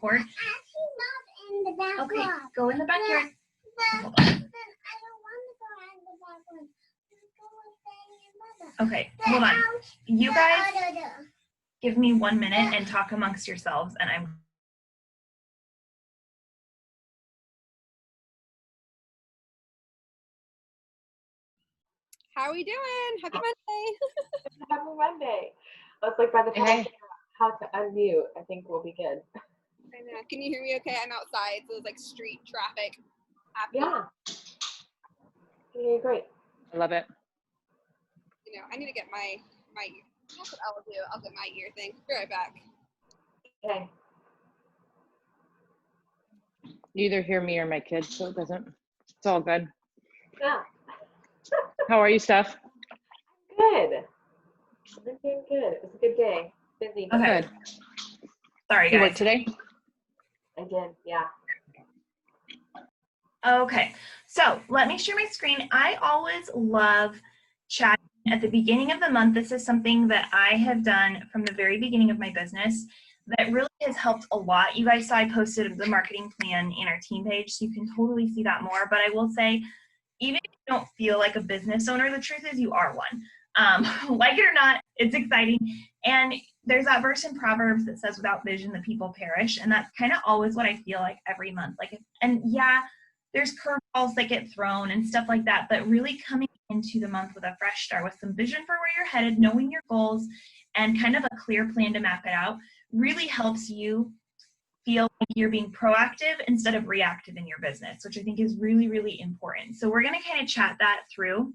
record. In the backyard. Okay, go in the backyard. Hold on. I don't want to go in the backyard. Okay, hold on. You guys give me 1 minute and talk amongst yourselves, and I'm. How are we doing? Happy Monday. Happy Monday. Looks like by the time I figure out how to unmute, I think we'll be good. I know. Can you hear me okay? I'm outside, so there's like street traffic happening. Yeah. Great. I love it. You know, I need to get my that's what I'll do. I'll get my ear thing. Be right back. Okay. You either hear me or my kids, so it's all good. Yeah. How are you, Steph? Good. I'm doing good. It was a good day. Busy. Okay. Good. Sorry, You work guys. today? I did, yeah. Okay, so let me share my screen. I always love chatting at the beginning of the month. This is something that I have done from the very beginning of my business that really has helped a lot. You guys saw I posted the marketing plan in our team page, so you can totally see that more. But I will say, even if you don't feel like a business owner, the truth is you are one. Like it or not, it's exciting. And there's that verse in Proverbs that says, without vision, the people perish. And that's kind of always what I feel like every month. And yeah, there's curveballs that get thrown and stuff like that, but really coming into the month with a fresh start, with some vision for where you're headed, knowing your goals, and kind of a clear plan to map it out, really helps you feel like you're being proactive instead of reactive in your business, which I think is really, really important. So we're going to kind of chat that through.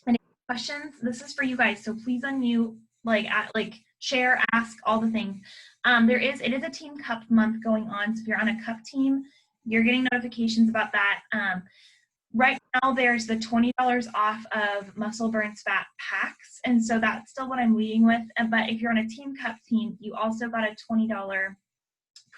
Any questions? This is for you guys, so please unmute, share, ask, all the things. It is a Team Cup month going on, so if you're on a cup team, you're getting notifications about that. Right now, there's the $20 off of Muscle Burns Fat packs, and so that's still what I'm leading with. But if you're on a Team Cup team, you also got a $20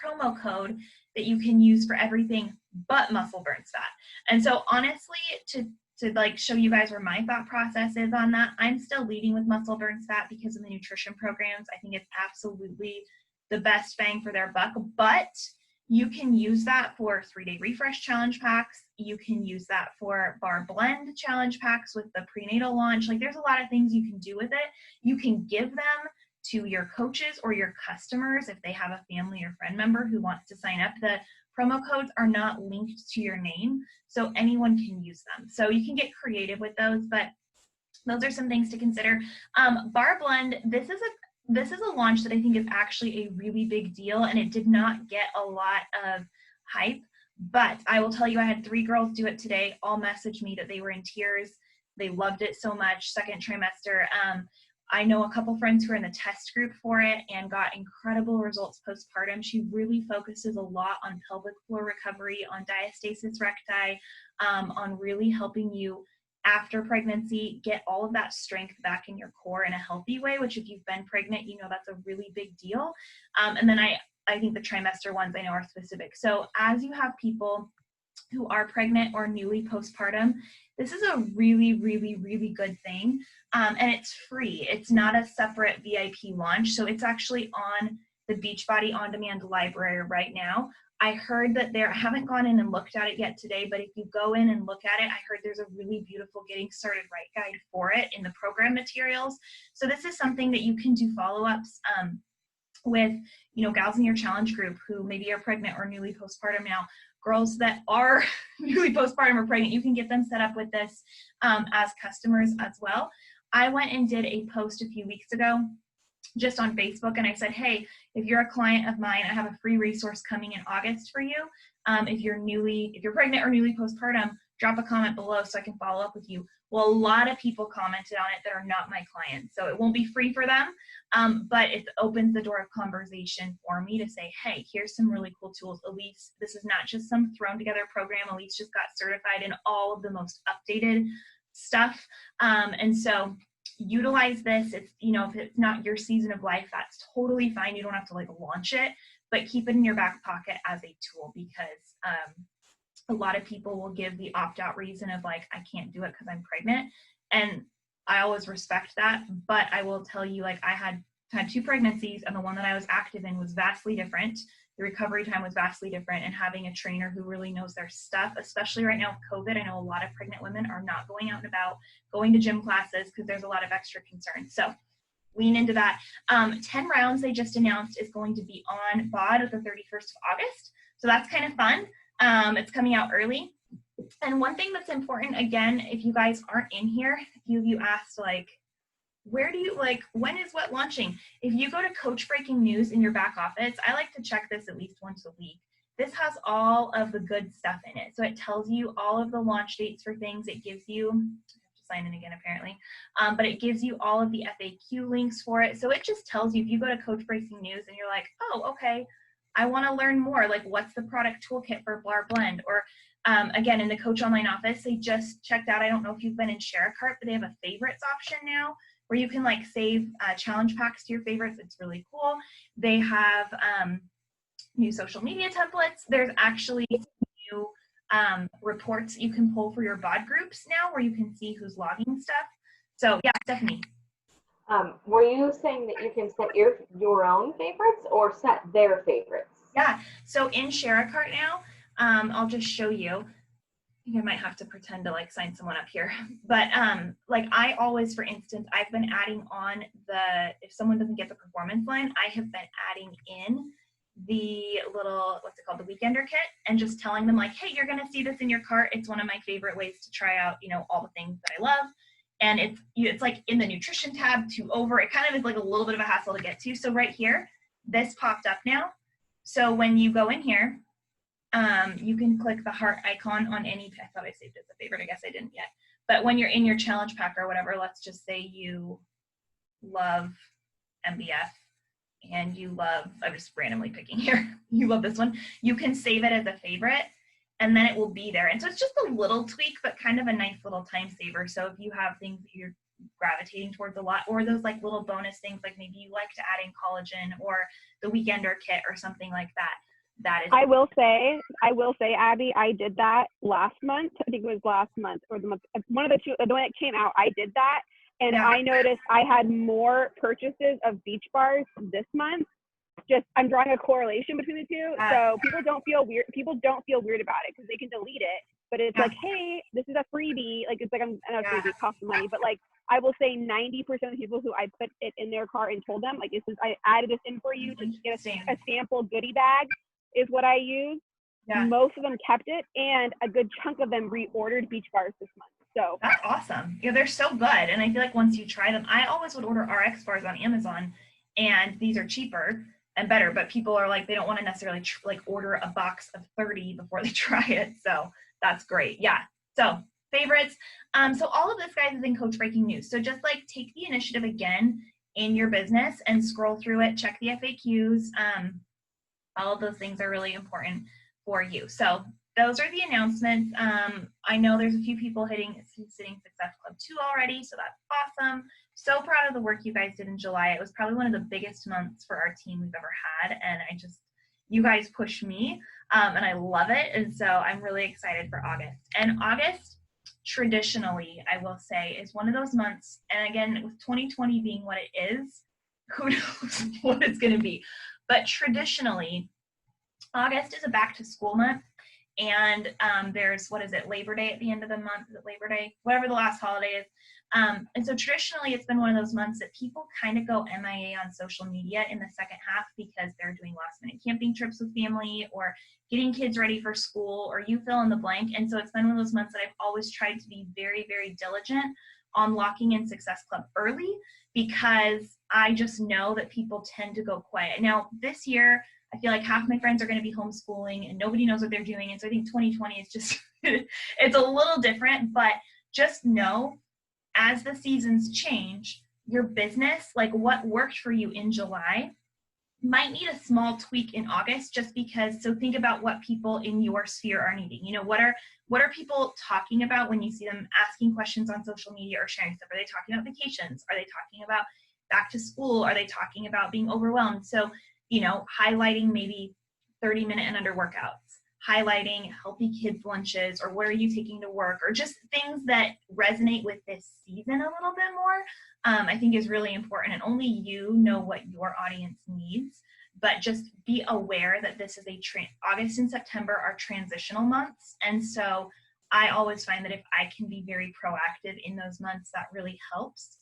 promo code that you can use for everything but Muscle Burns Fat. And so honestly, to like show you guys where my thought process is on that, I'm still leading with Muscle Burns Fat because of the nutrition programs. I think it's absolutely the best bang for their buck, but you can use that for 3-day refresh challenge packs. You can use that for bar blend challenge packs with the prenatal launch. Like, there's a lot of things you can do with it. You can give them to your coaches or your customers if they have a family or friend member who wants to sign up. The promo codes are not linked to your name, so anyone can use them. So you can get creative with those, but those are some things to consider. Bar blend, this is a launch that I think is actually a really big deal, and it did not get a lot of hype, but I will tell you, I had 3 girls do it today, all messaged me that they were in tears. They loved it so much, second trimester. I know a couple friends who are in the test group for it and got incredible results postpartum. She really focuses a lot on pelvic floor recovery, on diastasis recti, on really helping you after pregnancy get all of that strength back in your core in a healthy way, which if you've been pregnant, you know that's a really big deal. And then I think the trimester ones I know are specific. So as you have people who are pregnant or newly postpartum, this is a really, really, really good thing. And it's free. It's not a separate VIP launch. So it's actually on the Beachbody On Demand library right now. I heard that I haven't gone in and looked at it yet today, but if you go in and look at it, I heard there's a really beautiful Getting Started Right guide for it in the program materials. So this is something that you can do follow-ups with, gals in your challenge group who maybe are pregnant or newly postpartum now. Girls that are newly postpartum or pregnant, you can get them set up with this as customers as well. I went and did a post a few weeks ago just on Facebook, and I said, hey, if you're a client of mine, I have a free resource coming in August for you. If you're pregnant or newly postpartum, drop a comment below so I can follow up with you. Well, a lot of people commented on it that are not my clients, so it won't be free for them, but it opens the door of conversation for me to say, hey, here's some really cool tools. Elise, this is not just some thrown together program. Elise just got certified in all of the most updated stuff, and so utilize this. It's, if it's not your season of life, that's totally fine. You don't have to launch it, but keep it in your back pocket as a tool, because a lot of people will give the opt-out reason of I can't do it because I'm pregnant. And I always respect that, but I will tell you, I had had 2 pregnancies, and the one that I was active in was vastly different. The recovery time was vastly different, and having a trainer who really knows their stuff, especially right now with COVID, I know a lot of pregnant women are not going out and about, going to gym classes because there's a lot of extra concerns. So lean into that. 10 rounds they just announced is going to be on BOD the 31st of August. So that's kind of fun. It's coming out early. And one thing that's important, again, if you guys aren't in here, a few of you asked, like, where do you, like, when is what launching? If you go to Coach Breaking News in your back office, I like to check this at least once a week. This has all of the good stuff in it. So it tells you all of the launch dates for things. It gives you, I have to sign in again apparently, but it gives you all of the FAQ links for it. So it just tells you, if you go to Coach Breaking News and you're like, oh, okay, I want to learn more, like what's the product toolkit for Bar Blend? Or again, in the Coach Online office, they just checked out, I don't know if you've been in ShareAcart, but they have a favorites option now where you can like save challenge packs to your favorites. It's really cool. They have new social media templates. There's actually new reports you can pull for your BOD groups now where you can see who's logging stuff. So yeah, Stephanie. Were you saying that you can set your own favorites or set their favorites? Yeah, so in ShareAcart now, I'll just show you. I think I might have to pretend to like sign someone up here. But like I always, for instance, I've been adding on if someone doesn't get the performance line, I have been adding in the little, what's it called, the Weekender kit, and just telling them like, hey, you're gonna see this in your cart. It's one of my favorite ways to try out, you know, all the things that I love. And it's like in the nutrition tab to over, it kind of is like a little bit of a hassle to get to. So right here, this popped up now. So when you go in here, you can click the heart icon on any, I thought I saved it as a favorite, I guess I didn't yet. But when you're in your challenge pack or whatever, let's just say you love MBF and you love, I'm just randomly picking here, you love this one, you can save it as a favorite and then it will be there. And so it's just a little tweak, but kind of a nice little time saver. So if you have things that you're gravitating towards a lot, or those like little bonus things, like maybe you like to add in collagen or the Weekender kit or something like that, that is. I will say, Abby, I did that last month. I think it was last month or the month, one of the two, the one that came out, I did that. And Yeah. I noticed I had more purchases of Beach Bars this month. Just, I'm drawing a correlation between the two. So people don't feel weird. People don't feel weird about it because they can delete it. But it's like, hey, this is a freebie. Like, it's like, I know freebie costs money, but like, I will say 90% of the people who I put it in their cart and told them, like, this is, I added this in for you to get a sample goodie bag is what I use. Yeah. Most of them kept it, and a good chunk of them reordered Beach Bars this month. So that's awesome. Yeah, they're so good. And I feel like once you try them, I always would order RX bars on Amazon, and these are cheaper and better, but people are like, they don't want to necessarily like order a box of 30 before they try it. So that's great. Yeah. So favorites. So all of this, guys, is in Coach Breaking News. So just like take the initiative again in your business and scroll through it, check the FAQs. All of those things are really important for you. So those are the announcements. I know there's a few people hitting Sitting Success Club 2 already, so that's awesome. So proud of the work you guys did in July. It was probably one of the biggest months for our team we've ever had, and you guys pushed me, and I love it, and so I'm really excited for August. And August, traditionally, I will say, is one of those months, and again, with 2020 being what it is, who knows what it's going to be. But traditionally, August is a back to school month. And there's, what is it, Labor Day at the end of the month? Is it Labor Day? Whatever the last holiday is. And so traditionally, it's been one of those months that people kind of go MIA on social media in the second half because they're doing last minute camping trips with family or getting kids ready for school, or you fill in the blank. And so it's been one of those months that I've always tried to be very, very diligent on locking in Success Club early, because I just know that people tend to go quiet. Now, this year, I feel like half my friends are going to be homeschooling and nobody knows what they're doing. And so I think 2020 is just, it's a little different, but just know as the seasons change, your business, like what worked for you in July, might need a small tweak in August, just because, so think about what people in your sphere are needing. You know, what are people talking about when you see them asking questions on social media or sharing stuff? Are they talking about vacations? Are they talking about back to school? Are they talking about being overwhelmed? So, you know, highlighting maybe 30-minute and under workouts, highlighting healthy kids lunches, or what are you taking to work, or just things that resonate with this season a little bit more, I think is really important. And only you know what your audience needs, but just be aware that this is August and September are transitional months. And so I always find that if I can be very proactive in those months, that really helps.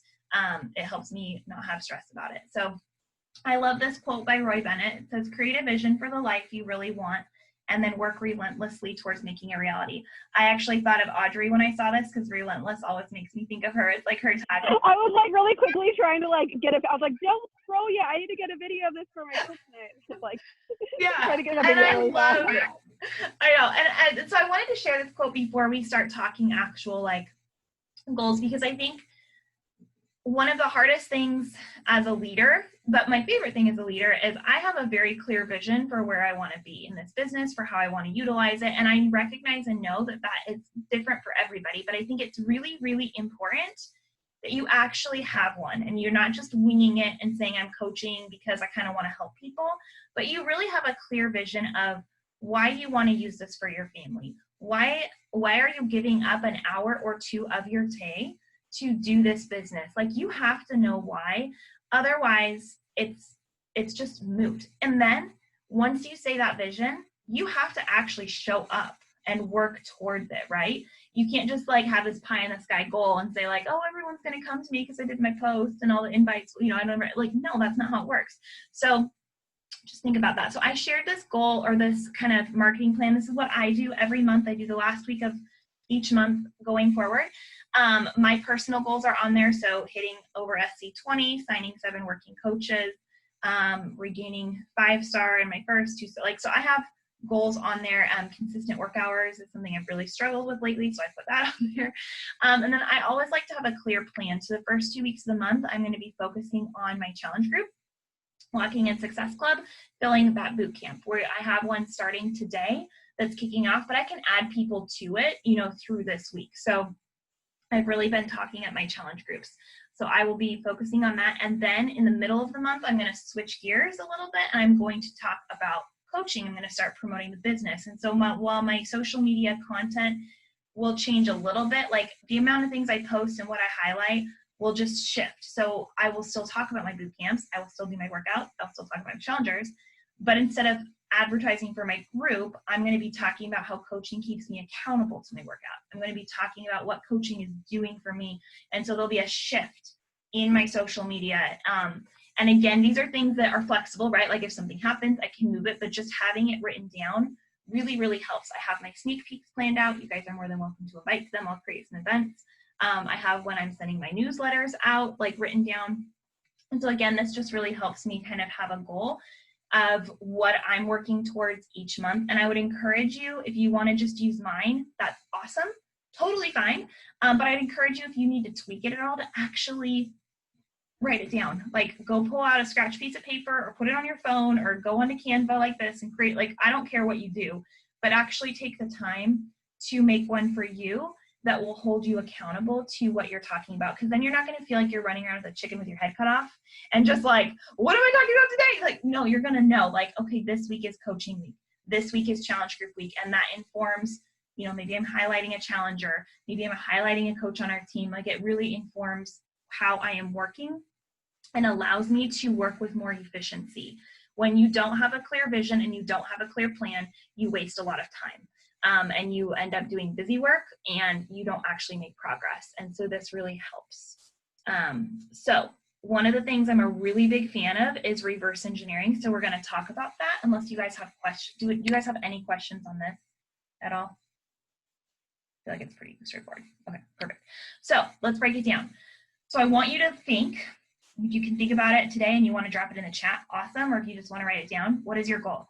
It helps me not have stress about it. So I love this quote by Roy Bennett. It says, create a vision for the life you really want, and then work relentlessly towards making a reality. I actually thought of Audrey when I saw this, because relentless always makes me think of her. It's like her title. I was like really quickly trying to like get it. I was like, don't throw yet. I need to get a video of this for my Christmas. Like, Yeah, try to get a and video I really love fast. it. I know, and so I wanted to share this quote before we start talking actual like goals, because I think one of the hardest things as a leader, but my favorite thing as a leader, is I have a very clear vision for where I want to be in this business, for how I want to utilize it. And I recognize and know that it's different for everybody, but I think it's really, really important that you actually have one, and you're not just winging it and saying I'm coaching because I kind of want to help people, but you really have a clear vision of why you want to use this for your family. Why are you giving up an hour or two of your day to do this business? Like, you have to know why. Otherwise, it's just moot. And then once you say that vision, you have to actually show up and work towards it, right? You can't just like have this pie in the sky goal and say like, oh, everyone's going to come to me because I did my post and all the invites, I don't like, no, that's not how it works. So just think about that. So I shared this goal, or this kind of marketing plan. This is what I do every month. I do the last week of each month going forward. My personal goals are on there. So hitting over SC20, signing 7 working coaches, regaining 5-star in my first 2. So I have goals on there. Consistent work hours is something I've really struggled with lately, so I put that on there. And then I always like to have a clear plan. So the first 2 weeks of the month, I'm going to be focusing on my challenge group, Walking in Success Club, filling that boot camp, where I have one starting today that's kicking off, but I can add people to it, through this week. So I've really been talking at my challenge groups. So I will be focusing on that. And then in the middle of the month, I'm going to switch gears a little bit, and I'm going to talk about coaching. I'm going to start promoting the business. And so while my social media content will change a little bit, like the amount of things I post and what I highlight will just shift. So I will still talk about my boot camps. I will still do my workouts. I'll still talk about challengers. But instead of advertising for my group, I'm going to be talking about how coaching keeps me accountable to my workout. I'm going to be talking about what coaching is doing for me. And so there'll be a shift in my social media. And again, these are things that are flexible, right? Like if something happens, I can move it, but just having it written down really, really helps. I have my sneak peeks planned out. You guys are more than welcome to invite them. I'll create some events. I have when I'm sending my newsletters out, like written down. And so again, this just really helps me kind of have a goal of what I'm working towards each month. And I would encourage you, if you want to just use mine, that's awesome, totally fine. But I'd encourage you, if you need to tweak it at all, to actually write it down. Like, go pull out a scratch piece of paper, or put it on your phone, or go onto Canva like this and create, like, I don't care what you do, but actually take the time to make one for you that will hold you accountable to what you're talking about. Because then you're not going to feel like you're running around with a chicken with your head cut off and just like, what am I talking about today? Like, no, you're going to know, like, okay, this week is coaching week. This week is challenge group week. And that informs, maybe I'm highlighting a challenger. Maybe I'm highlighting a coach on our team. Like, it really informs how I am working and allows me to work with more efficiency. When you don't have a clear vision and you don't have a clear plan, you waste a lot of time. And you end up doing busy work and you don't actually make progress. And so this really helps. So one of the things I'm a really big fan of is reverse engineering. So we're going to talk about that, unless you guys have questions. Do you guys have any questions on this at all? I feel like it's pretty straightforward. Okay, perfect. So let's break it down. So I want you to think, if you can think about it today and you want to drop it in the chat, awesome. Or if you just want to write it down, what is your goal?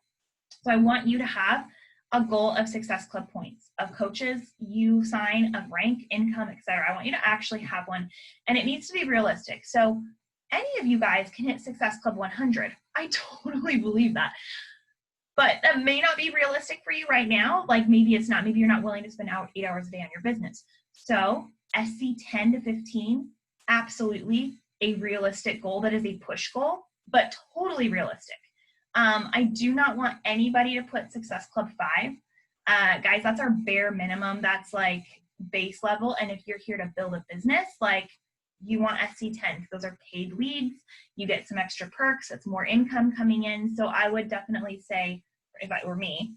So I want you to have a goal of Success Club points, of coaches you sign, of rank, income, etc. I want you to actually have one, and it needs to be realistic. So any of you guys can hit Success Club 100. I totally believe that. But that may not be realistic for you right now. Like, maybe it's not. Maybe you're not willing to spend 8 hours a day on your business. So SC 10 to 15, absolutely a realistic goal. That is a push goal, but totally realistic. I do not want anybody to put Success Club 5 Guys, that's our bare minimum. That's like base level. And if you're here to build a business, like you want SC10, those are paid leads. You get some extra perks. It's more income coming in. So I would definitely say, if it were me,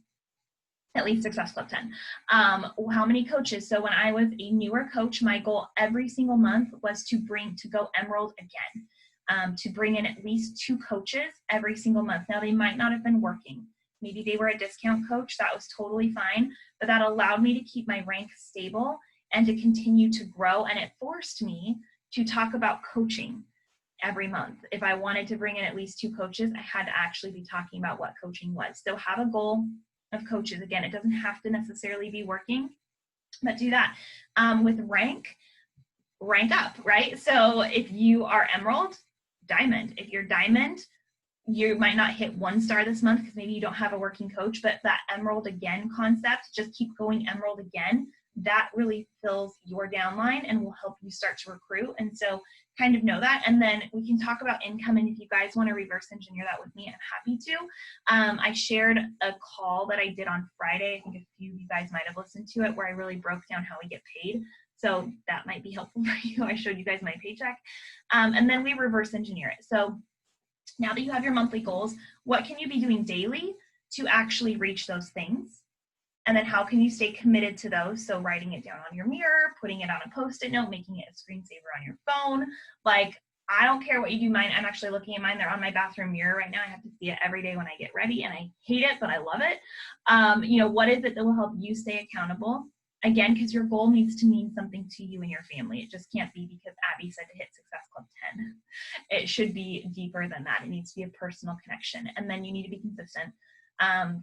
at least Success Club 10. How many coaches? So when I was a newer coach, my goal every single month was to go Emerald again, to bring in at least 2 coaches every single month. Now they might not have been working. Maybe they were a discount coach. That was totally fine, but that allowed me to keep my rank stable and to continue to grow. And it forced me to talk about coaching every month. If I wanted to bring in at least 2 coaches, I had to actually be talking about what coaching was. So have a goal of coaches. Again, it doesn't have to necessarily be working, but do that. With rank up, right? So if you are Emerald, Diamond. If you're Diamond, you might not hit 1 star this month because maybe you don't have a working coach, but that Emerald again concept, just keep going Emerald again, that really fills your downline and will help you start to recruit. And so kind of know that. And then we can talk about income. And if you guys want to reverse engineer that with me, I'm happy to. I shared a call that I did on Friday. I think a few of you guys might have listened to it, where I really broke down how we get paid. So that might be helpful for you. I showed you guys my paycheck. And then we reverse engineer it. So now that you have your monthly goals, what can you be doing daily to actually reach those things? And then how can you stay committed to those? So writing it down on your mirror, putting it on a Post-it note, making it a screensaver on your phone. Like, I don't care what you do. Mine, I'm actually looking at mine. They're on my bathroom mirror right now. I have to see it every day when I get ready, and I hate it, but I love it. You know, what is it that will help you stay accountable? Again, because your goal needs to mean something to you and your family. It just can't be because Abby said to hit Success Club 10. It should be deeper than that. It needs to be a personal connection. And then you need to be consistent.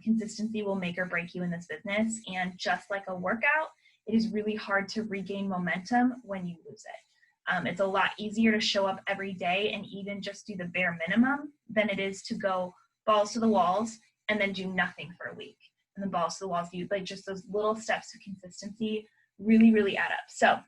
Consistency will make or break you in this business. And just like a workout, it is really hard to regain momentum when you lose it. It's a lot easier to show up every day and even just do the bare minimum than it is to go balls to the walls and then do nothing for a week. And then balls to the walls, you like just those little steps of consistency really, really add up. So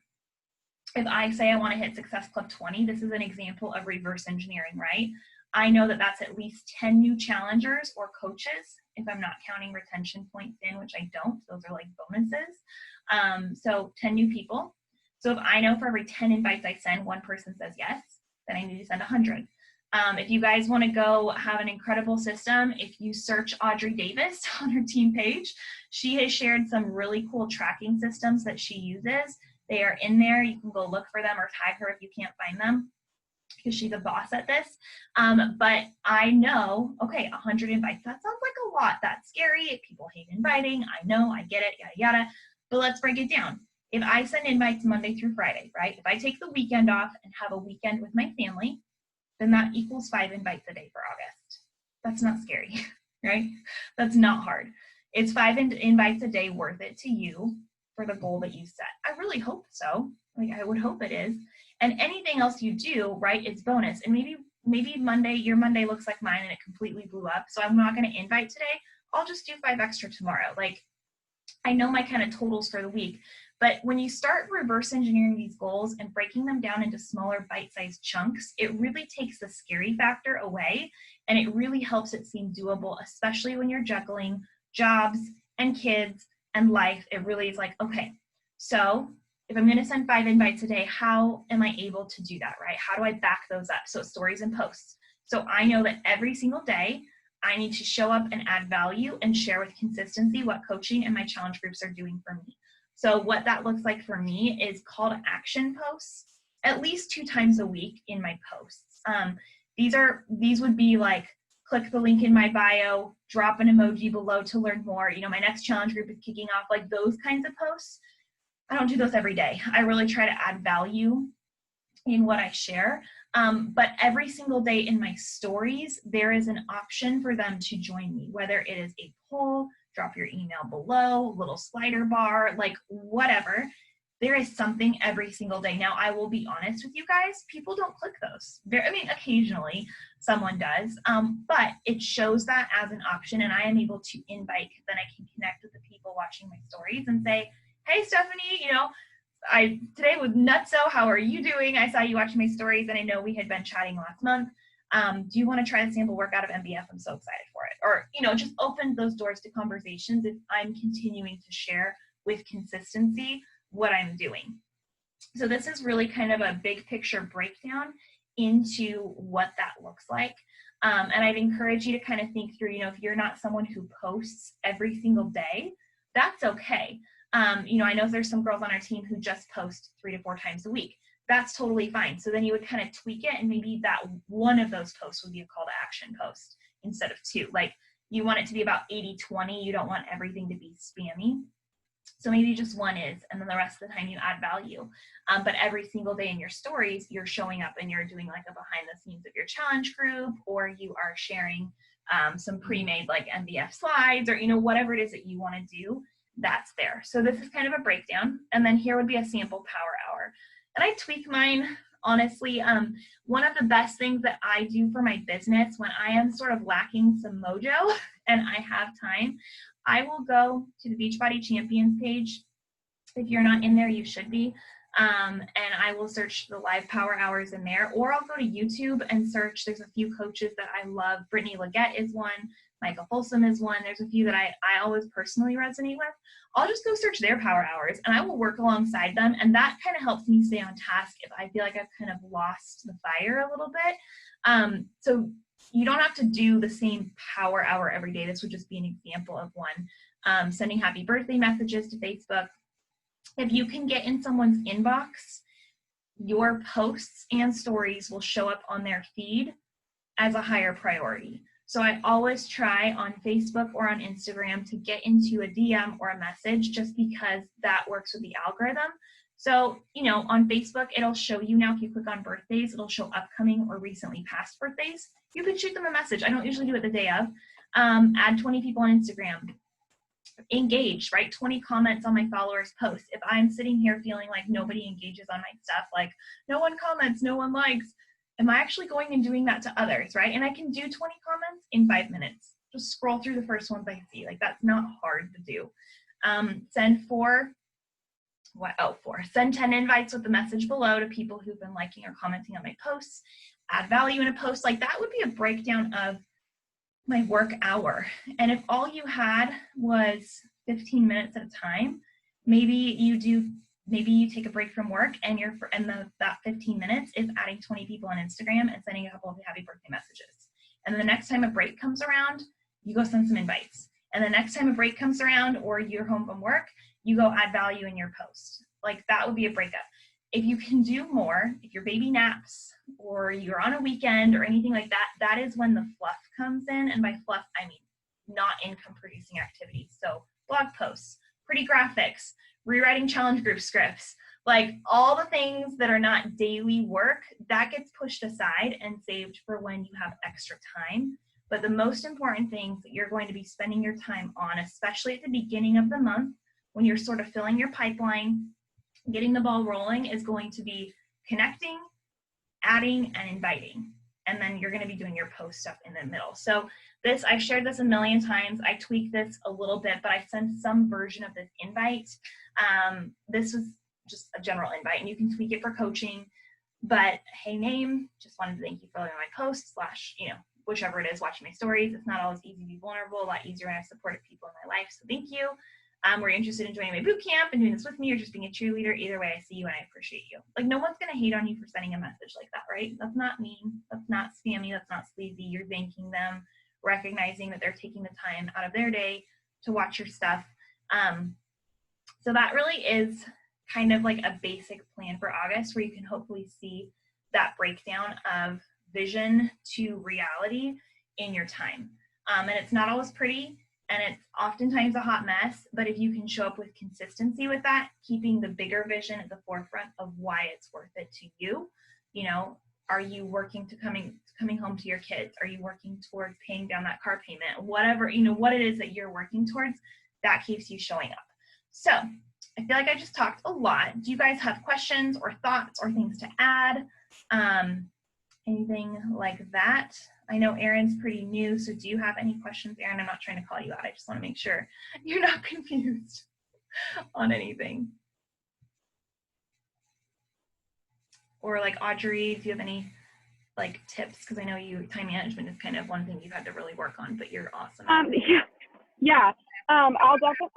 if I say I want to hit Success Club 20, this is an example of reverse engineering, right? I know that that's at least 10 new challengers or coaches, if I'm not counting retention points in, which I don't. Those are like bonuses. So 10 new people. So if I know for every 10 invites I send, 1 person says yes, then I need to send 100. If you guys want to go have an incredible system, if you search Audrey Davis on her team page, she has shared some really cool tracking systems that she uses. They are in there. You can go look for them or tag her if you can't find them, because she's a boss at this. But I know, okay, 100 invites, that sounds like a lot. That's scary. People hate inviting. I know, I get it, yada, yada. But let's break it down. If I send invites Monday through Friday, right? If I take the weekend off and have a weekend with my family, then that equals 5 invites a day for August. That's not scary, right? That's not hard. It's 5 invites a day worth it to you for the goal that you set? I really hope so. Like, I would hope it is. And anything else you do, right, it's bonus. And maybe Monday, your Monday looks like mine and it completely blew up. So I'm not going to invite today. I'll just do 5 extra tomorrow. Like, I know my kind of totals for the week. But when you start reverse engineering these goals and breaking them down into smaller bite-sized chunks, it really takes the scary factor away, and it really helps it seem doable, especially when you're juggling jobs and kids and life. It really is like, okay, so if I'm going to send 5 invites a day, how am I able to do that, right? How do I back those up? So stories and posts. So I know that every single day I need to show up and add value and share with consistency what coaching and my challenge groups are doing for me. So what that looks like for me is call to action posts at least 2 times a week in my posts. These would be like, click the link in my bio, drop an emoji below to learn more. You know, my next challenge group is kicking off, like those kinds of posts. I don't do those every day. I really try to add value in what I share. But every single day in my stories, there is an option for them to join me, whether it is a poll, drop your email below, little slider bar, like whatever. There is something every single day. Now, I will be honest with you guys, people don't click those. Occasionally someone does, but it shows that as an option, and I am able to invite, because then I can connect with the people watching my stories and say, hey, Stephanie, you know, today was nutso. How are you doing? I saw you watching my stories, and I know we had been chatting last month. Do you want to try the sample workout of MBF? I'm so excited for it. Or, you know, just open those doors to conversations if I'm continuing to share with consistency what I'm doing. So this is really kind of a big picture breakdown into what that looks like. And I'd encourage you to kind of think through, you know, if you're not someone who posts every single day, that's okay. You know, I know there's some girls on our team who just post 3 to 4 times a week. That's totally fine. So then you would kind of tweak it, and maybe that one of those posts would be a call to action post instead of 2. Like, you want it to be about 80-20. You don't want everything to be spammy. So maybe just one is, and then the rest of the time you add value. But every single day in your stories, you're showing up and you're doing like a behind the scenes of your challenge group, or you are sharing some pre-made like MBF slides, or, you know, whatever it is that you want to do, that's there. So this is kind of a breakdown. And then here would be a sample power hour. And I tweak mine, honestly. One of the best things that I do for my business when I am sort of lacking some mojo and I have time, I will go to the Beachbody Champions page. If you're not in there, you should be. And I will search the live power hours in there, or I'll go to YouTube and search. There's a few coaches that I love. Brittany Leggett is one. Michael Folsom is one. There's a few that I always personally resonate with. I'll just go search their power hours and I will work alongside them. And that kind of helps me stay on task if I feel like I've kind of lost the fire a little bit. So you don't have to do the same power hour every day. This would just be an example of one. Sending happy birthday messages to Facebook. If you can get in someone's inbox, your posts and stories will show up on their feed as a higher priority. So I always try on Facebook or on Instagram to get into a DM or a message, just because that works with the algorithm. So, you know, on Facebook, it'll show you now, if you click on birthdays, it'll show upcoming or recently past birthdays. You can shoot them a message. I don't usually do it the day of. Add 20 people on Instagram. Engage, write 20 comments on my followers' posts. If I'm sitting here feeling like nobody engages on my stuff, like no one comments, no one likes, am I actually going and doing that to others, right? And I can do 20 comments in 5 minutes. Just scroll through the first ones I see. Like, that's not hard to do. Send 10 invites with the message below to people who've been liking or commenting on my posts. Add value in a post. Like, that would be a breakdown of my work hour. And if all you had was 15 minutes at a time, maybe you take a break from work, and that 15 minutes is adding 20 people on Instagram and sending a couple of happy birthday messages. And the next time a break comes around, you go send some invites. And the next time a break comes around, or you're home from work, you go add value in your post. Like, that would be a breakup. If you can do more, if your baby naps or you're on a weekend or anything like that, that is when the fluff comes in. And by fluff, I mean not income producing activities. So blog posts, pretty graphics, rewriting challenge group scripts, like all the things that are not daily work, that gets pushed aside and saved for when you have extra time. But the most important things that you're going to be spending your time on, especially at the beginning of the month, when you're sort of filling your pipeline, getting the ball rolling, is going to be connecting, adding, and inviting. And then you're going to be doing your post stuff in the middle. So this, I've shared this a million times. I tweak this a little bit, but I send some version of this invite. This was just a general invite, and you can tweak it for coaching. But hey, name, just wanted to thank you for following my post / whichever it is, watching my stories. It's not always easy to be vulnerable, a lot easier when I've supported people in my life. So thank you. Were you interested in joining my boot camp and doing this with me, or just being a cheerleader? Either way, I see you and I appreciate you. Like, no one's going to hate on you for sending a message like that, right? That's not mean. That's not spammy. That's not sleazy. You're thanking them, recognizing that they're taking the time out of their day to watch your stuff. So that really is kind of like a basic plan for August, where you can hopefully see that breakdown of vision to reality in your time. And it's not always pretty, and it's oftentimes a hot mess, but if you can show up with consistency with that, keeping the bigger vision at the forefront of why it's worth it to you, you know, are you working to coming home to your kids? Are you working towards paying down that car payment? Whatever, you know, what it is that you're working towards, that keeps you showing up. So I feel like I just talked a lot. Do you guys have questions or thoughts or things to add? Anything like that? I know Erin's pretty new, so do you have any questions, Erin? I'm not trying to call you out. I just want to make sure you're not confused on anything. Or like Audrey, do you have any like tips? Because I know time management is kind of one thing you've had to really work on, but you're awesome. Yeah. I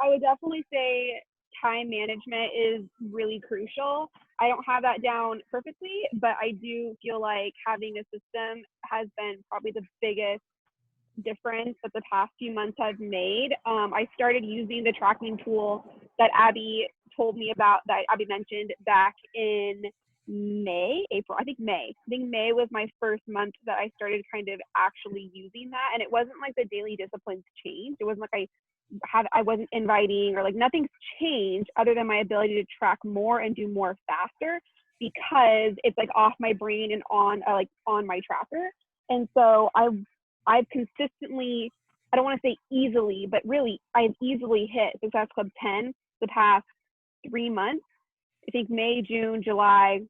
would definitely say time management is really crucial. I don't have that down perfectly, but I do feel like having a system has been probably the biggest difference that the past few months have made. I started using the tracking tool that Abby told me about, that Abby mentioned back in April. I think May was my first month that I started kind of actually using that. And it wasn't like the daily disciplines changed. It wasn't like I wasn't inviting, or like nothing's changed other than my ability to track more and do more faster, because it's like off my brain and on my tracker. And so I've consistently, I don't want to say easily, but really I've easily hit Success Club 10 the past 3 months. I think May, June, July.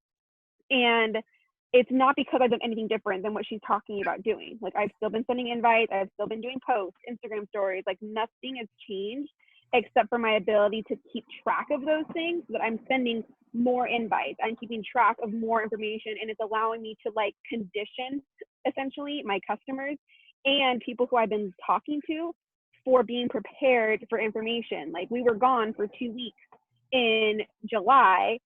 And it's not because I've done anything different than what she's talking about doing. Like, I've still been sending invites, I've still been doing posts, Instagram stories, like nothing has changed except for my ability to keep track of those things, so that I'm sending more invites, I'm keeping track of more information, and it's allowing me to like condition essentially my customers and people who I've been talking to for being prepared for information. Like, we were gone for 2 weeks in July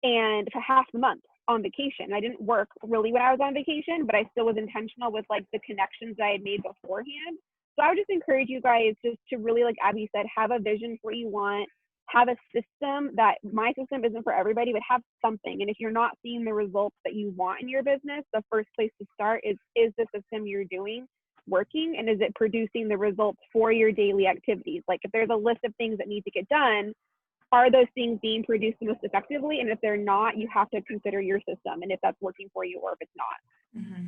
and for half the month on vacation. I didn't work really when I was on vacation, but I still was intentional with like the connections that I had made beforehand. So I would just encourage you guys just to really, like Abby said, have a vision for what you want, have a system. That my system isn't for everybody, but have something. And if you're not seeing the results that you want in your business, the first place to start is the system you're doing working, and is it producing the results for your daily activities? Like, if there's a list of things that need to get done, are those things being produced most effectively? And if they're not, you have to consider your system and if that's working for you or if it's not. Mm-hmm.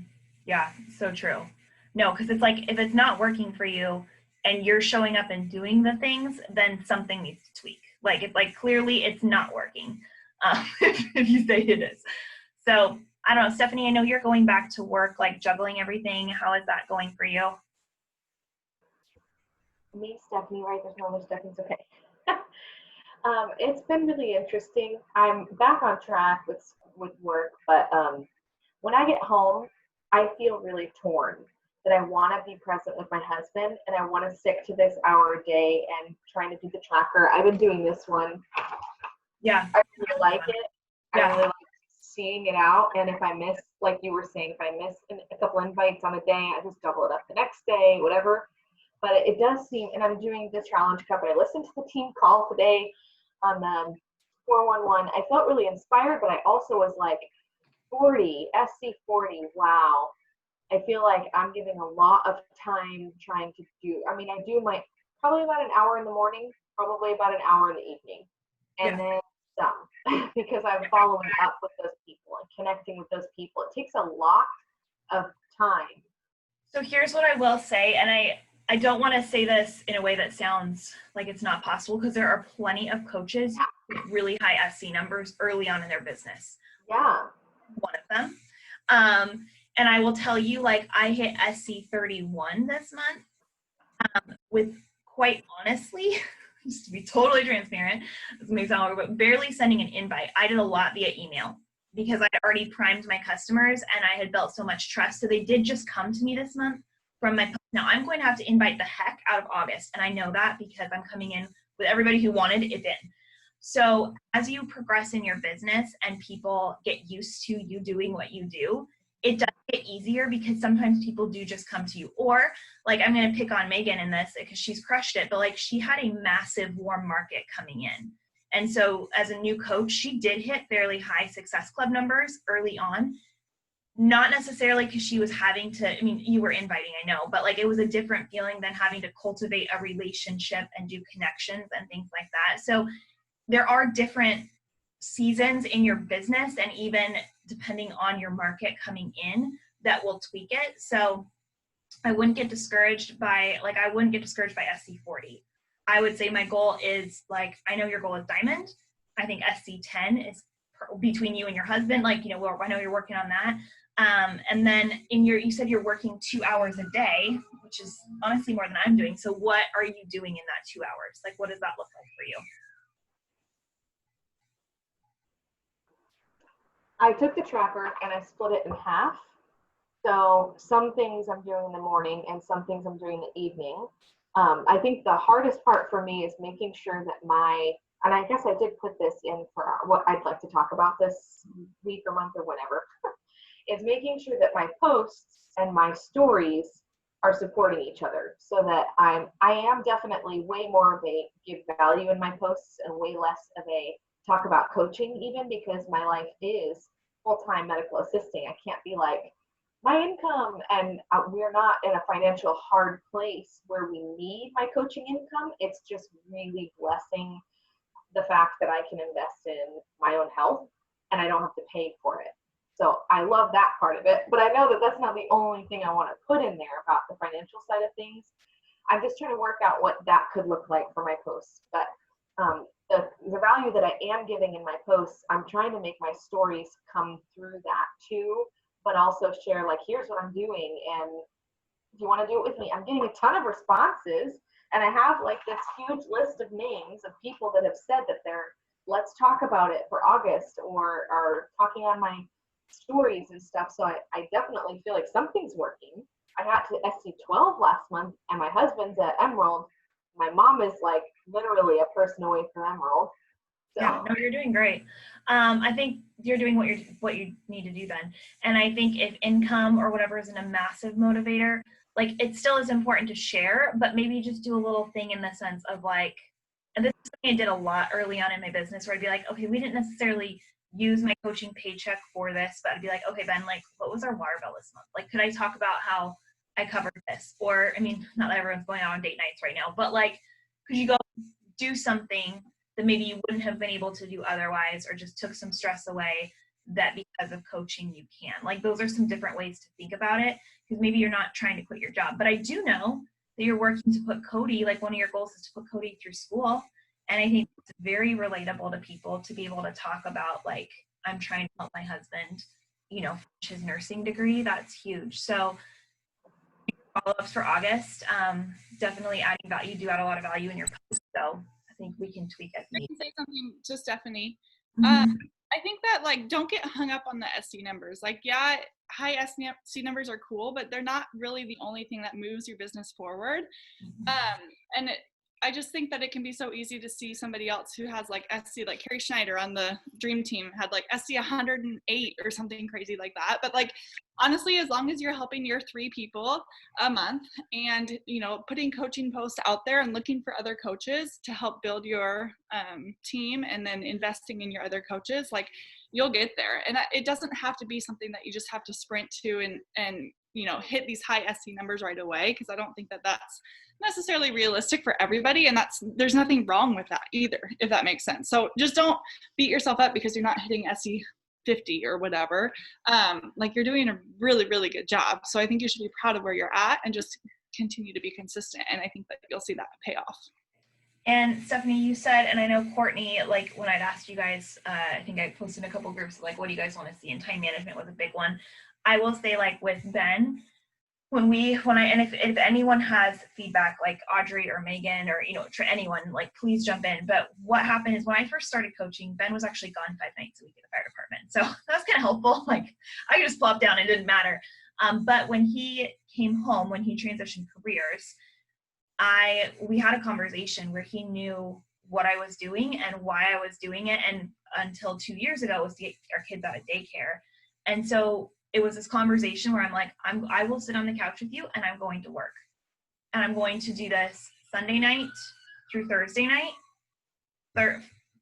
Yeah, so true. No, because it's like, if it's not working for you and you're showing up and doing the things, then something needs to tweak. Like, it's like, clearly it's not working if you say it is. So I don't know, Stephanie, I know you're going back to work, like juggling everything. How is that going for you? Me, Stephanie, right? There's no other Stephanie's, okay. It's been really interesting. I'm back on track with work, but when I get home, I feel really torn, that I want to be present with my husband and I want to stick to this hour a day and trying to do the tracker. I've been doing this one. Yeah. I really like it. Yeah. I really like seeing it out. And if I miss, like you were saying, if I miss a couple invites on a day, I just double it up the next day, whatever. But it does seem, and I'm doing the challenge cup. I listened to the team call today on the 411. I felt really inspired, but I also was like, 40, SC40, wow. I feel like I'm giving a lot of time trying to do, I mean, I do probably about an hour in the morning, probably about an hour in the evening, and then some, because I'm following up with those people and connecting with those people. It takes a lot of time. So here's what I will say, and I don't want to say this in a way that sounds like it's not possible, because there are plenty of coaches with really high SC numbers early on in their business. Yeah. One of them. And I will tell you, like, I hit SC 31 this month with, quite honestly, just to be totally transparent, this may sound weird, but barely sending an invite. I did a lot via email because I'd already primed my customers and I had built so much trust. So they did just come to me this month from my, now I'm going to have to invite the heck out of August. And I know that because I'm coming in with everybody who wanted it in. So as you progress in your business and people get used to you doing what you do, it does get easier, because sometimes people do just come to you. Or, like, I'm going to pick on Megan in this because she's crushed it, but like, she had a massive warm market coming in. And so as a new coach, she did hit fairly high Success Club numbers early on. Not necessarily because she was having to, I mean, you were inviting, I know, but like, it was a different feeling than having to cultivate a relationship and do connections and things like that. So there are different seasons in your business, and even depending on your market coming in, that will tweak it. So I wouldn't get discouraged by, like, I wouldn't get discouraged by SC40. I would say my goal is, like, I know your goal is diamond. I think SC10 is between you and your husband. Like, you know, I know you're working on that. And then you said you're working 2 hours a day, which is honestly more than I'm doing. So what are you doing in that 2 hours? Like, what does that look like for you? I took the tracker and I split it in half. So some things I'm doing in the morning and some things I'm doing in the evening. I think the hardest part for me is making sure that and I guess I did put this in for what I'd like to talk about this week or month or whatever, is making sure that my posts and my stories are supporting each other, so that I am definitely way more of a give value in my posts and way less of a talk about coaching, even because my life is full-time medical assisting. I can't be like, my income, and we're not in a financial hard place where we need my coaching income. It's just really blessing the fact that I can invest in my own health and I don't have to pay for it. So I love that part of it, but I know that that's not the only thing I want to put in there about the financial side of things. I'm just trying to work out what that could look like for my posts. But the value that I am giving in my posts, I'm trying to make my stories come through that too, but also share, like, here's what I'm doing, and if you want to do it with me. I'm getting a ton of responses, and I have like this huge list of names of people that have said that let's talk about it for August, or are talking on my stories and stuff. So I definitely feel like something's working. I got to SC12 last month, and my husband's at Emerald. My mom is like literally a person away from Emerald. So. Yeah, no, you're doing great. I think you're doing what you need to do then. And I think if income or whatever isn't a massive motivator, like, it still is important to share, but maybe just do a little thing in the sense of like, and this is something I did a lot early on in my business, where I'd be like, okay, we didn't necessarily use my coaching paycheck for this, but I'd be like, okay, Ben, like, what was our water bill this month? Like, could I talk about how I covered this? Or, I mean, not that everyone's going out on date nights right now, but like, could you go do something that maybe you wouldn't have been able to do otherwise, or just took some stress away that because of coaching you can? Like, those are some different ways to think about it, because maybe you're not trying to quit your job. But I do know that you're working to put Cody, like, one of your goals is to put Cody through school. And I think it's very relatable to people to be able to talk about, like, I'm trying to help my husband, finish his nursing degree. That's huge. So follow-ups for August, definitely adding value. You do add a lot of value in your post, so I think we can tweak as I needed. can say something to Stephanie. Mhm. I think that, like, don't get hung up on the SC numbers. Like, yeah, high SC numbers are cool, but they're not really the only thing that moves your business forward. And I just think that it can be so easy to see somebody else who has like SC, like Carrie Schneider on the Dream Team had like SC 108 or something crazy like that. But like, honestly, as long as you're helping your 3 people a month and, putting coaching posts out there and looking for other coaches to help build your team, and then investing in your other coaches, like, you'll get there. And it doesn't have to be something that you just have to sprint to and hit these high SC numbers right away, because I don't think that that's necessarily realistic for everybody, and there's nothing wrong with that either, if that makes sense. So just don't beat yourself up because you're not hitting SC 50 or whatever. Like, you're doing a really, really good job. So I think you should be proud of where you're at and just continue to be consistent, and I think that you'll see that pay off. And Stephanie, you said, and I know Courtney, like, when I'd asked you guys, I think I posted in a couple groups, like, what do you guys want to see? And time management was a big one. I will say, like, with Ben, if anyone has feedback, like Audrey or Megan or, anyone, like, please jump in. But what happened is, when I first started coaching, Ben was actually gone 5 nights a week at the fire department. So that was kind of helpful. Like, I could just plop down, it didn't matter. But when he came home, when he transitioned careers, we had a conversation where he knew what I was doing and why I was doing it. And until 2 years ago, was to get our kids out of daycare. And so it was this conversation where I'm like, I will sit on the couch with you, and I'm going to work. And I'm going to do this Sunday night through Thursday night,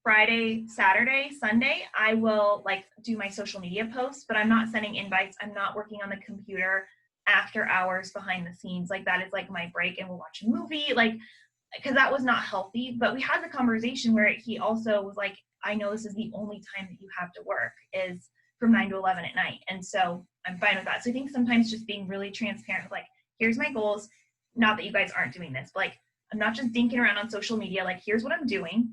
Friday, Saturday, Sunday. I will, like, do my social media posts, but I'm not sending invites. I'm not working on the computer after hours behind the scenes. Like, that is like my break, and we'll watch a movie, like, because that was not healthy. But we had the conversation where he also was like, I know this is the only time that you have to work is from 9 to 11 at night. And so I'm fine with that. So I think sometimes just being really transparent, like, here's my goals. Not that you guys aren't doing this, but, like, I'm not just dinking around on social media. Like, here's what I'm doing.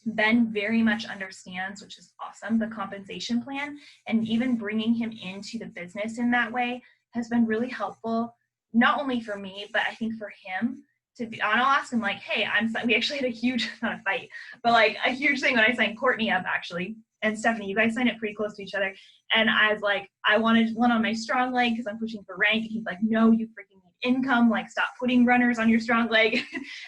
Ben very much understands, which is awesome, the compensation plan, and even bringing him into the business in that way has been really helpful, not only for me, but I think for him to be, and I'll ask him, like, hey, we actually had a huge, not a fight, but like a huge thing when I signed Courtney up, actually. and Stephanie, you guys signed up pretty close to each other. And I was like, I wanted one on my strong leg because I'm pushing for rank. And he's like, no, you freaking need income. Like, stop putting runners on your strong leg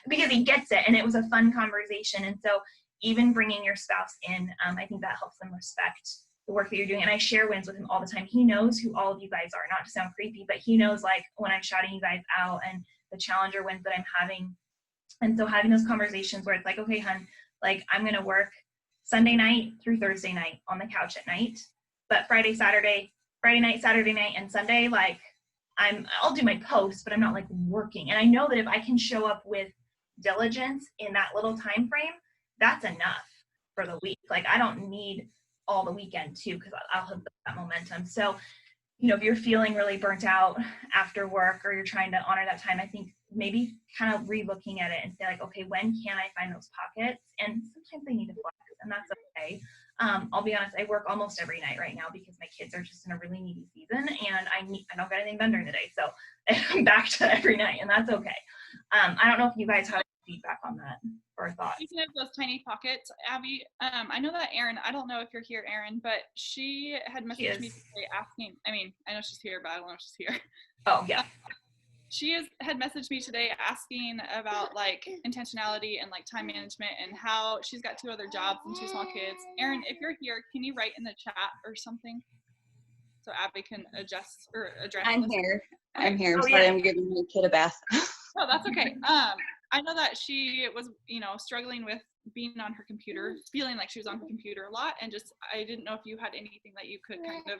because he gets it. And it was a fun conversation. And so even bringing your spouse in, I think that helps them respect the work that you're doing. And I share wins with him all the time. He knows who all of you guys are, not to sound creepy, but he knows like when I'm shouting you guys out and the challenger wins that I'm having. And so having those conversations where it's like, okay, hun, like I'm going to work Sunday night through Thursday night on the couch at night, but Friday night, Saturday night, and Sunday, like I'll do my posts, but I'm not like working. And I know that if I can show up with diligence in that little time frame, that's enough for the week. Like I don't need all the weekend too, because I'll have that momentum. So, you know, if you're feeling really burnt out after work or you're trying to honor that time, I think maybe kind of re-looking at it and say like, okay, when can I find those pockets? And sometimes they need to flex, and that's okay. I'll be honest, I work almost every night right now because my kids are just in a really needy season and I don't get anything done during the day. So I'm back to every night, and that's okay. I don't know if you guys have feedback on that or thoughts. Speaking of those tiny pockets, Abby, I know that Erin, I don't know if you're here, Erin, but she had messaged me today asking, I mean, I know she's here, but I don't know if she's here. Oh, yeah. Had messaged me today asking about like intentionality and like time management and how she's got 2 other jobs and 2 small kids. Erin, if you're here, can you write in the chat or something so Abby can address I'm this? here. I'm here. I'm Oh, sorry, yeah. I'm giving my kid a bath. Oh, that's okay. I know that she was, you know, struggling with being on her computer, feeling like she was on her computer a lot, and just I didn't know if you had anything that you could kind of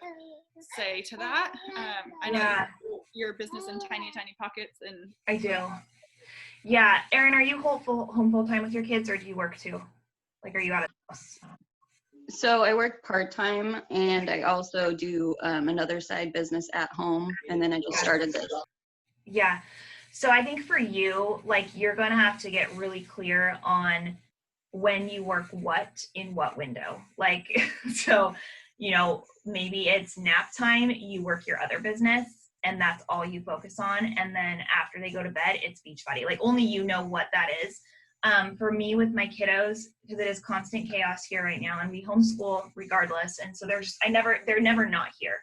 say to that. I know your business in tiny pockets, and I do. Yeah, Erin, are you home full time with your kids, or do you work too? Like, are you out of the house? So I work part-time, and I also do another side business at home, and then I just started this. Yeah. So I think for you, like you're going to have to get really clear on when you work what in what window. Like, so, you know, maybe it's nap time, you work your other business and that's all you focus on. And then after they go to bed, it's Beachbody. Like only you know what that is. For me with my kiddos, because it is constant chaos here right now and we homeschool regardless. And so they're never not here.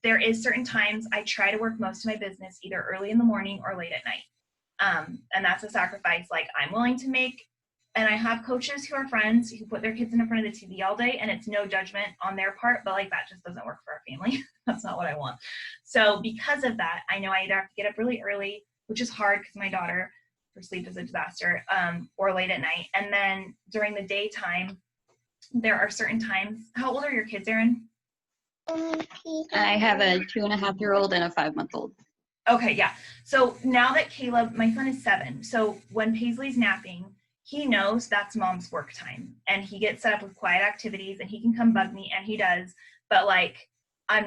There is certain times I try to work most of my business either early in the morning or late at night. And that's a sacrifice like I'm willing to make. And I have coaches who are friends who put their kids in front of the TV all day, and it's no judgment on their part, but like that just doesn't work for our family. That's not what I want. So because of that, I know I either have to get up really early, which is hard because my daughter, her sleep is a disaster, or late at night. And then during the daytime, there are certain times. How old are your kids, Erin? I have a 2.5-year-old and a 5-month-old. Okay, yeah. So now that Caleb, my son is 7. So when Paisley's napping, he knows that's mom's work time and he gets set up with quiet activities and he can come bug me, and he does. But like, I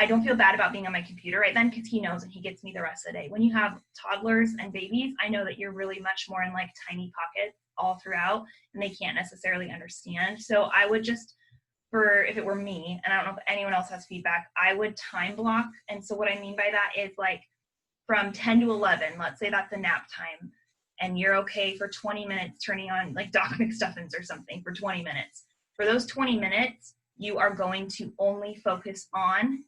don't feel bad about being on my computer right then because he knows and he gets me the rest of the day. When you have toddlers and babies, I know that you're really much more in like tiny pockets all throughout and they can't necessarily understand. So I would just, if it were me, and I don't know if anyone else has feedback, I would time block. And so what I mean by that is like from 10 to 11, let's say that's a nap time, and you're okay for 20 minutes turning on like Doc McStuffins or something for 20 minutes. For those 20 minutes, you are going to only focus on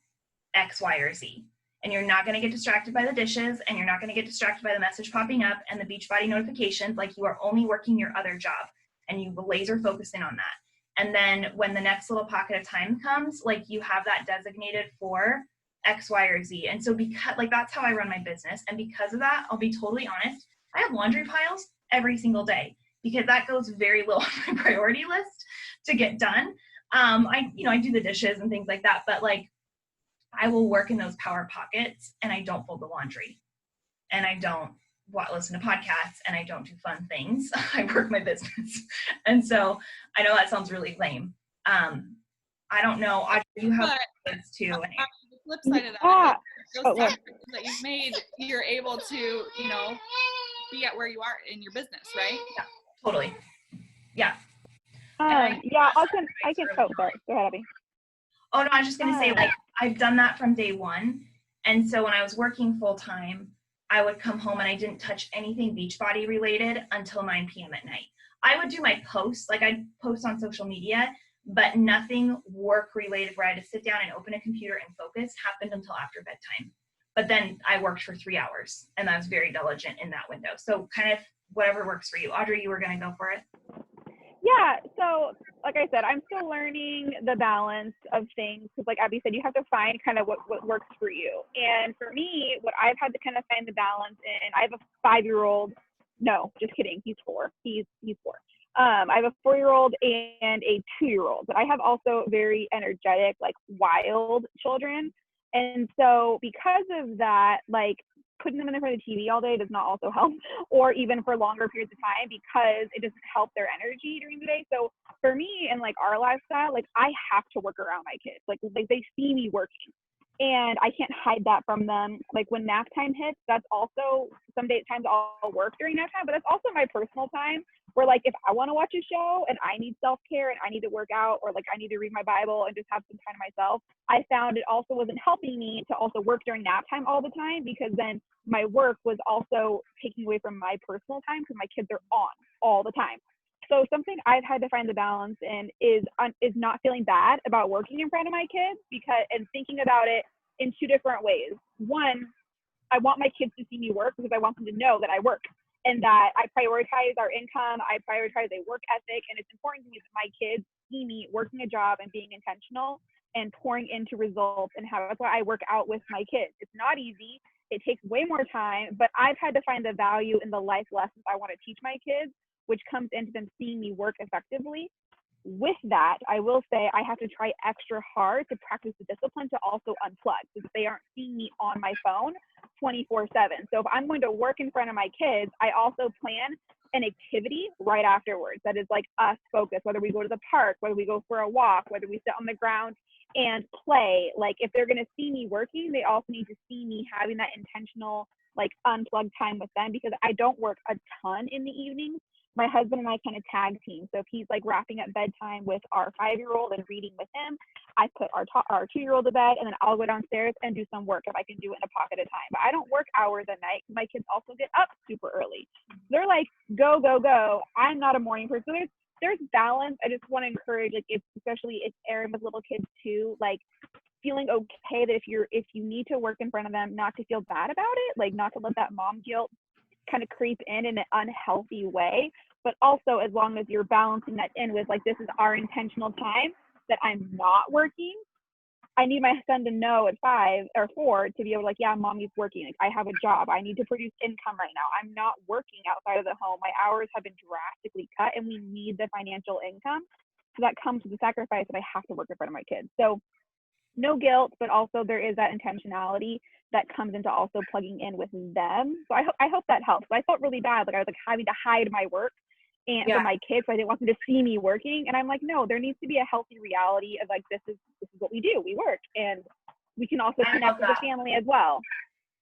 X, Y, or Z. And you're not going to get distracted by the dishes, and you're not going to get distracted by the message popping up and the Beachbody notifications. Like you are only working your other job and you laser focus in on that. And then when the next little pocket of time comes, like you have that designated for X, Y, or Z. And so because like that's how I run my business. And because of that, I'll be totally honest, I have laundry piles every single day because that goes very low on my priority list to get done. I do the dishes and things like that, but like I will work in those power pockets and I don't fold the laundry and I don't listen to podcasts and I don't do fun things. I work my business. And so I know that sounds really lame. I don't know. You have kids too. The flip side of that, those sacrifices that you've made, you're able to, you know, be at where you are in your business, right? Yeah, totally. Yeah. I can. Oh, sorry. Go ahead, Abby. Oh no, I was just gonna say, like, I've done that from day one. And so when I was working full time, I would come home and I didn't touch anything Beachbody related until 9 p.m. at night. I would do my posts, like I'd post on social media, but nothing work related where I had to sit down and open a computer and focus happened until after bedtime. But then I worked for 3 hours and I was very diligent in that window. So kind of whatever works for you. Audrey, you were going to go for it. Yeah, so like I said, I'm still learning the balance of things because, like Abby said, you have to find kind of what works for you. And for me, what I've had to kind of find the balance in, I have a 5-year-old. No, just kidding. He's 4. He's 4. I have a 4-year-old and a 2-year-old, but I have also very energetic, like wild children. And so because of that, like putting them in front of the TV all day does not also help, or even for longer periods of time, because it doesn't help their energy during the day. So for me and like our lifestyle, like I have to work around my kids. Like they see me working and I can't hide that from them. Like when nap time hits, that's also times I'll work during nap time, but that's also my personal time where like if I want to watch a show and I need self-care and I need to work out, or like I need to read my Bible and just have some time to myself, I found it also wasn't helping me to also work during nap time all the time, because then my work was also taking away from my personal time because my kids are on all the time. So something I've had to find the balance in is not feeling bad about working in front of my kids, and thinking about it in 2 different ways. One, I want my kids to see me work because I want them to know that I work and that I prioritize our income, I prioritize a work ethic, and it's important to me that my kids see me working a job and being intentional and pouring into results. And that's why I work out with my kids. It's not easy. It takes way more time, but I've had to find the value in the life lessons I want to teach my kids, which comes into them seeing me work effectively. With that, I will say I have to try extra hard to practice the discipline to also unplug, because they aren't seeing me on my phone 24/7. So if I'm going to work in front of my kids, I also plan an activity right afterwards that is like us focused, whether we go to the park, whether we go for a walk, whether we sit on the ground and play. Like if they're going to see me working, they also need to see me having that intentional like unplugged time with them, because I don't work a ton in the evenings. My husband and I kind of tag team. So if he's like wrapping up bedtime with our 5-year-old and reading with him, I put our 2-year-old to bed, and then I'll go downstairs and do some work if I can do it in a pocket at a time. But I don't work hours at night. My kids also get up super early. They're like, go, go, go. I'm not a morning person. So there's balance. I just want to encourage, like, especially if Erin with little kids too, like feeling okay that if you need to work in front of them, not to feel bad about it, like not to let that mom guilt kind of creep in an unhealthy way, but also as long as you're balancing that in with like, this is our intentional time that I'm not working. I need my son to know at 5 or 4 to be able to like, yeah, mommy's working. Like, I have a job. I need to produce income right now. I'm not working outside of the home. My hours have been drastically cut and we need the financial income. So that comes with the sacrifice that I have to work in front of my kids. So no guilt, but also there is that intentionality that comes into also plugging in with them. So I hope that helps. I felt really bad. Like I was like having to hide my work and from my kids. So I didn't want them to see me working. And I'm like, no, there needs to be a healthy reality of like, this is what we do. We work, and we can also connect with the family as well.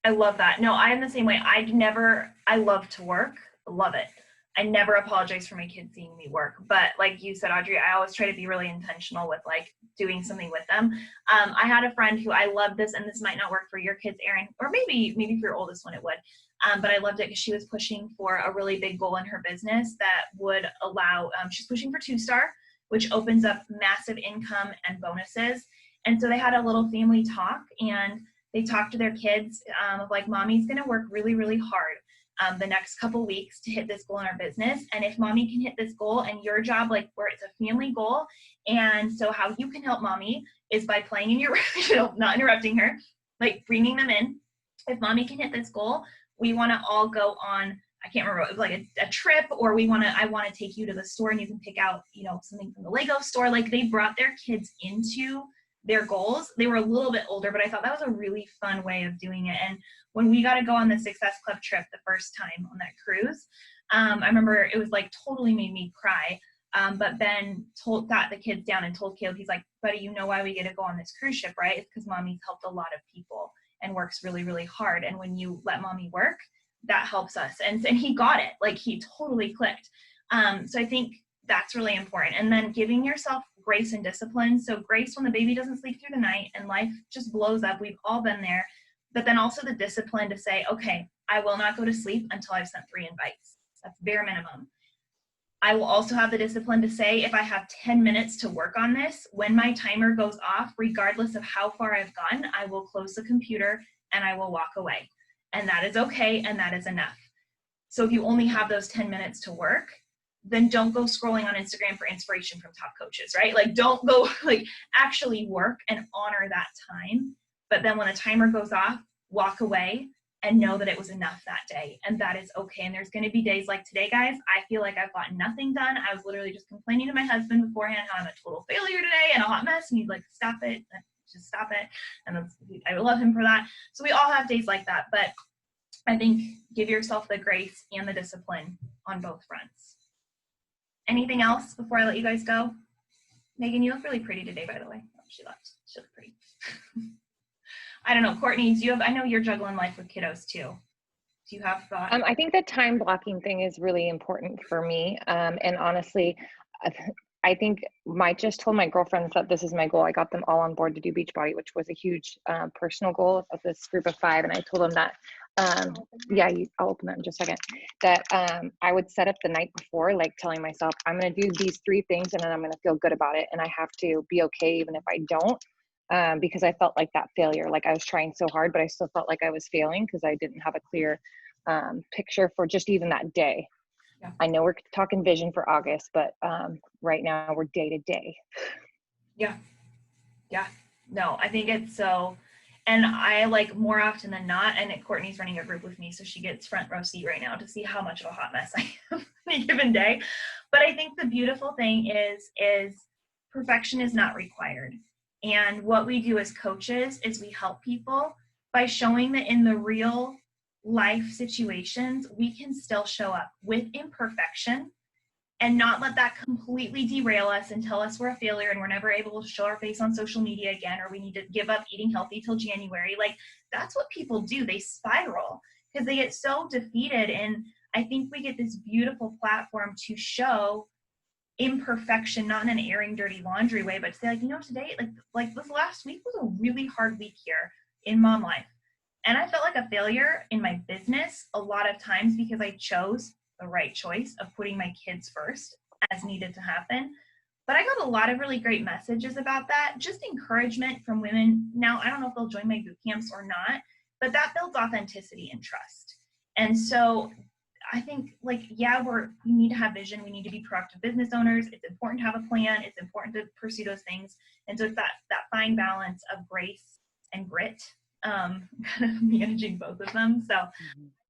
I love that. No, I am the same way. I love to work. I love it. I never apologize for my kids seeing me work. But like you said, Audrey, I always try to be really intentional with like doing something with them. I had a friend who, I love this, and this might not work for your kids, Erin, or maybe for your oldest one it would. But I loved it because she was pushing for a really big goal in her business that would allow, she's pushing for 2-star, which opens up massive income and bonuses. And so they had a little family talk, and they talked to their kids of like, mommy's going to work really, really hard the next couple weeks to hit this goal in our business. And if mommy can hit this goal and your job, like where it's a family goal. And so how you can help mommy is by playing in your, not interrupting her, like bringing them in. If mommy can hit this goal, we want to all go on, I can't remember, it was like a trip, or I want to take you to the store and you can pick out, something from the Lego store. Like they brought their kids into their goals. They were a little bit older, but I thought that was a really fun way of doing it. And when we got to go on the Success Club trip the first time on that cruise, I remember it was like totally made me cry. But Ben got the kids down and told Caleb, he's like, buddy, you know why we get to go on this cruise ship, right? It's because mommy's helped a lot of people and works really, really hard. And when you let mommy work, that helps us. And he got it. Like he totally clicked. So I think that's really important. And then giving yourself grace and discipline. So grace when the baby doesn't sleep through the night and life just blows up. We've all been there. But then also the discipline to say, okay, I will not go to sleep until I've sent 3 invites. That's bare minimum. I will also have the discipline to say, if I have 10 minutes to work on this, when my timer goes off, regardless of how far I've gone, I will close the computer and I will walk away. And that is okay, and that is enough. So if you only have those 10 minutes to work, then don't go scrolling on Instagram for inspiration from top coaches, right? Like, don't go, like, actually work and honor that time. But then when the timer goes off, walk away and know that it was enough that day, and that is okay. And there's going to be days like today, guys, I feel like I've gotten nothing done. I was literally just complaining to my husband beforehand how I'm a total failure today and a hot mess, and he's like, stop it, just stop it. And I love him for that. So we all have days like that, but I think give yourself the grace and the discipline on both fronts. Anything else before I let you guys go? Megan, you look really pretty today, by the way. Oh, she left. She looked pretty. I don't know, Courtney, do you have, I know you're juggling life with kiddos too. Do you have thoughts? I think the time blocking thing is really important for me. And honestly, I think just told my girlfriends that this is my goal. I got them all on board to do Beachbody, which was a huge personal goal of this group of 5. And I told them that, I'll open that in just a second, that I would set up the night before, like telling myself, I'm going to do these 3 things and then I'm going to feel good about it. And I have to be okay even if I don't. Because I felt like that failure, like I was trying so hard, but I still felt like I was failing because I didn't have a clear picture for just even that day. Yeah. I know we're talking vision for August, but right now we're day to day. Yeah. No, I think it's so, and I like more often than not, and Courtney's running a group with me, so she gets front row seat right now to see how much of a hot mess I am any given day. But I think the beautiful thing is perfection is not required. And what we do as coaches is we help people by showing that in the real life situations, we can still show up with imperfection and not let that completely derail us and tell us we're a failure and we're never able to show our face on social media again, or we need to give up eating healthy till January. Like, that's what people do. They spiral because they get so defeated. And I think we get this beautiful platform to show imperfection, not in an airing dirty laundry way, but to say, like, today, like this last week was a really hard week here in mom life. And I felt like a failure in my business a lot of times because I chose the right choice of putting my kids first as needed to happen. But I got a lot of really great messages about that, just encouragement from women. Now, I don't know if they'll join my boot camps or not, but that builds authenticity and trust. And so I think, like, we need to have vision. We need to be proactive business owners. It's important to have a plan. It's important to pursue those things. And so it's that fine balance of grace and grit, kind of managing both of them. So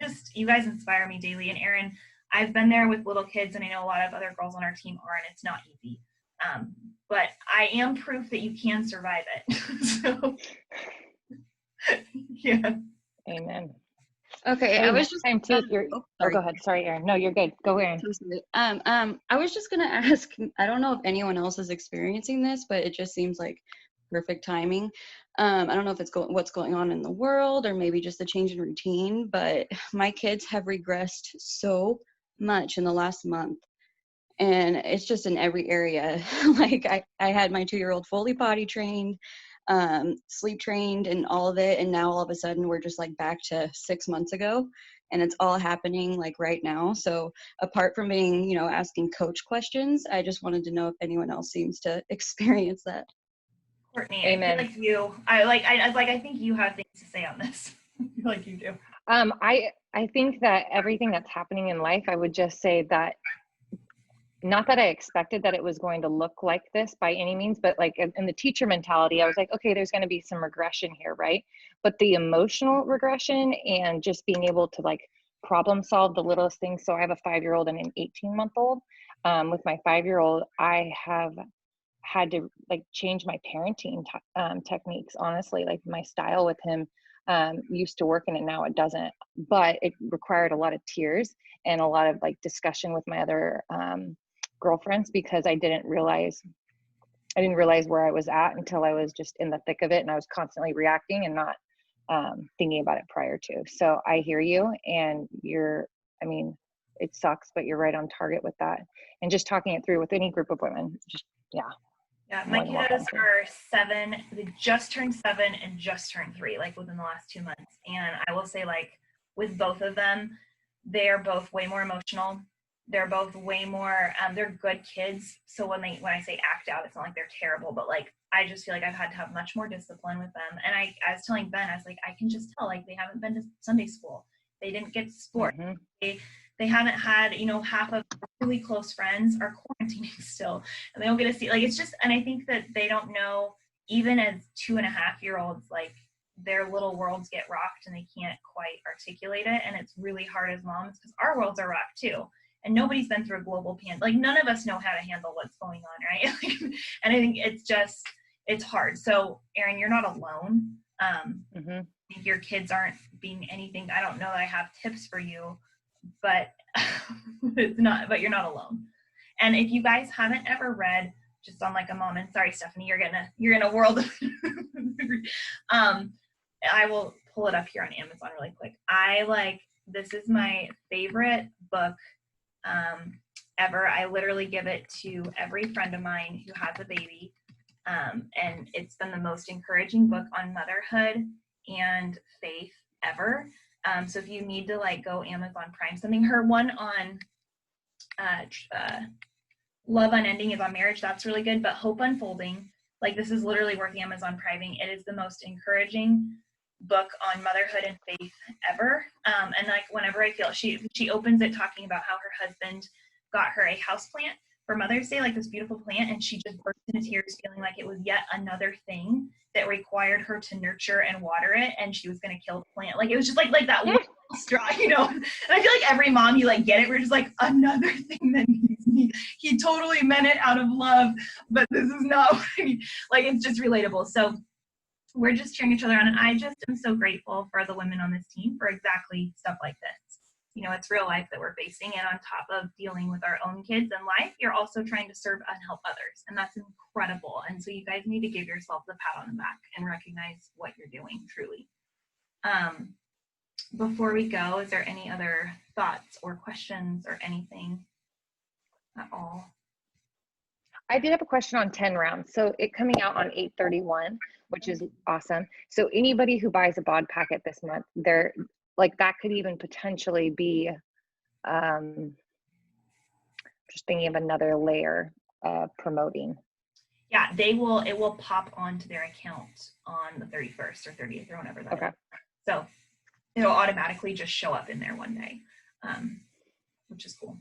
just, you guys inspire me daily. And Erin, I've been there with little kids, and I know a lot of other girls on our team are, and it's not easy. But I am proof that you can survive it. So, yeah. Amen. Okay, I was just go ahead. Sorry, Erin. No, you're good. Go, Erin. I was just gonna ask. I don't know if anyone else is experiencing this, but it just seems like perfect timing. I don't know if it's what's going on in the world, or maybe just a change in routine. But my kids have regressed so much in the last month, and it's just in every area. Like I had my 2-year-old fully potty trained, sleep trained, and all of it, and now all of a sudden we're just like back to 6 months ago, and it's all happening like right now. So apart from being, asking coach questions, I just wanted to know if anyone else seems to experience that. Courtney, Amen. I think you have things to say on this. Like you do. I think that everything that's happening in life, I would just say that, not that I expected that it was going to look like this by any means, but like in the teacher mentality, I was like, okay, there's going to be some regression here, right? But the emotional regression and just being able to like problem solve the littlest things. So I have a 5-year-old and an 18-month-old. With my 5-year-old, I have had to like change my parenting techniques, honestly. Like my style with him used to work, and now it doesn't, but it required a lot of tears and a lot of like discussion with my other girlfriends, because I didn't realize where I was at until I was just in the thick of it, and I was constantly reacting and not thinking about it prior to. So I hear you, and it sucks, but you're right on target with that. And just talking it through with any group of women, Yeah, my kiddos are 7. They just turned 7 and just turned 3, like within the last 2 months. And I will say, like, with both of them, they are both way more emotional They're both way more, they're good kids. So when I say act out, it's not like they're terrible, but like, I just feel like I've had to have much more discipline with them. And I was telling Ben, I was like, I can just tell, like, they haven't been to Sunday school. They didn't get to sport. They haven't had, half of really close friends are quarantining still, and they don't get to see, like, it's just, and I think that they don't know, even as 2.5-year-olds, like, their little worlds get rocked and they can't quite articulate it. And it's really hard as moms because our worlds are rocked too. And nobody's been through a global pandemic. Like, none of us know how to handle what's going on, right? And I think it's hard. So, Erin, you're not alone. I think your kids aren't being anything. I don't know that I have tips for you, but but you're not alone. And if you guys haven't ever read, just on like a moment, sorry, Stephanie, you're in a world of, I will pull it up here on Amazon really quick. This is my favorite book ever. I literally give it to every friend of mine who has a baby. And it's been the most encouraging book on motherhood and faith ever. So if you need to like go Amazon Prime something, her one on Love Unending is on marriage. That's really good. But Hope Unfolding, like, this is literally worth Amazon Priming. It is the most encouraging book on motherhood and faith ever. And like, whenever I feel, she opens it talking about how her husband got her a houseplant for Mother's Day, like this beautiful plant, and she just burst into tears, feeling like it was yet another thing that required her to nurture and water it, and she was going to kill the plant. Like, it was just like that little straw, And I feel like every mom, you like get it, we're just like, another thing that needs me. He totally meant it out of love, but this is not what I need. Like, it's just relatable. So we're just cheering each other on, and I just am so grateful for the women on this team for exactly stuff like this. It's real life that we're facing, and on top of dealing with our own kids and life, you're also trying to serve and help others, and that's incredible. And so you guys need to give yourself the pat on the back and recognize what you're doing, truly. Before we go, is there any other thoughts or questions or anything at all? I did have a question on 10 rounds. So it coming out on 8/31, which is awesome. So anybody who buys a bod packet this month, they're like, that could even potentially be just thinking of another layer of promoting. Yeah, it will pop onto their account on the 31st or 30th or whenever that is. So it'll automatically just show up in there one day, which is cool.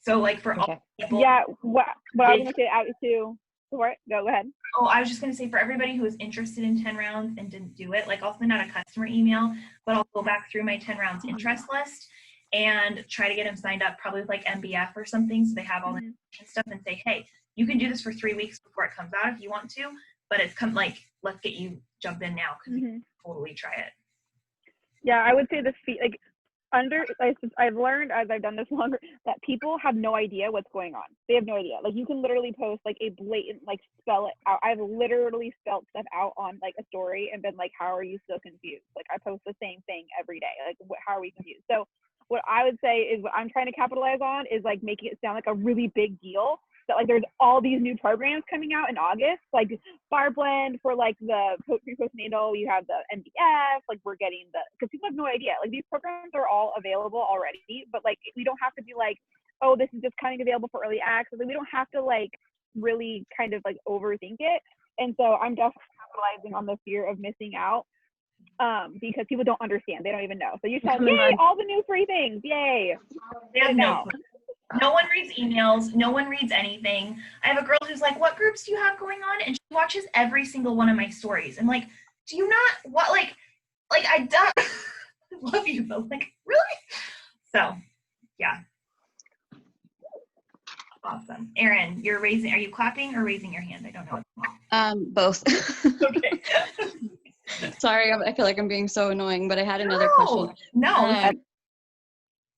So like for all people. Yeah, what I was going to say out to, go ahead. Oh, I was just going to say, for everybody who was interested in 10 rounds and didn't do it, like, I'll send out a customer email, but I'll go back through my 10 rounds interest list and try to get them signed up, probably with like MBF or something, so they have all the information stuff, and say, hey, you can do this for 3 weeks before it comes out if you want to, but it's let's get you jumped in now, because you can totally try it. Yeah, I would say the fee, like, I've learned as I've done this longer that people have no idea what's going on. They have no idea. Like, you can literally post like a blatant, like, spell it out. I've literally spelled stuff out on like a story and been like, how are you still confused? Like, I post the same thing every day. Like, how are we confused? So what I would say is, what I'm trying to capitalize on is like making it sound like a really big deal. That like there's all these new programs coming out in August, like Bar Blend for like the pre-postnatal, you have the MDF, like we're getting because people have no idea. Like, these programs are all available already, but like we don't have to be like, oh, this is just kind of available for early access. Like, we don't have to like really kind of like overthink it. And so I'm definitely capitalizing on the fear of missing out, because people don't understand. They don't even know. So you tell, yay, all the new free things, yay. They have no clue. No one reads emails. No one reads anything. I have a girl who's like, what groups do you have going on? And she watches every single one of my stories. I'm like, do you not, what, like I don't, I love you, but like, really? So, yeah. Awesome. Erin, are you clapping or raising your hand? I don't know. Both. Okay. Sorry, I feel like I'm being so annoying, but I had another question. No.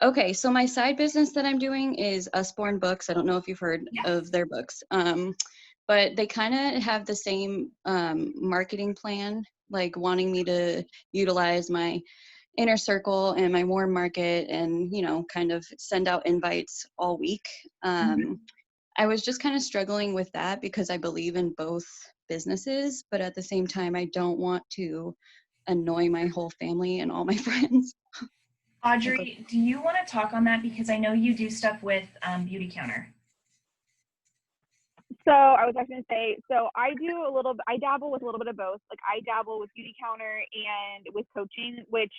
Okay, so my side business that I'm doing is Usborne Books. I don't know if you've heard of their books, but they kind of have the same marketing plan, like wanting me to utilize my inner circle and my warm market and, kind of send out invites all week. I was just kind of struggling with that because I believe in both businesses, but at the same time, I don't want to annoy my whole family and all my friends. Audrey, do you want to talk on that? Because I know you do stuff with Beauty Counter. So I was actually going to say, so I dabble with a little bit of both. Like I dabble with Beauty Counter and with coaching, which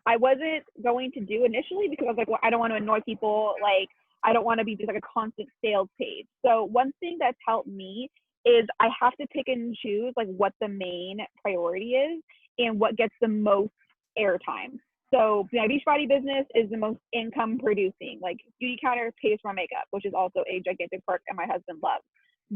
I wasn't going to do initially because I was like, well, I don't want to annoy people. Like I don't want to be just like a constant sales page. So one thing that's helped me is I have to pick and choose like what the main priority is and what gets the most airtime. So my Beachbody business is the most income producing. Like Beauty Counter pays for my makeup, which is also a gigantic perk and my husband loves.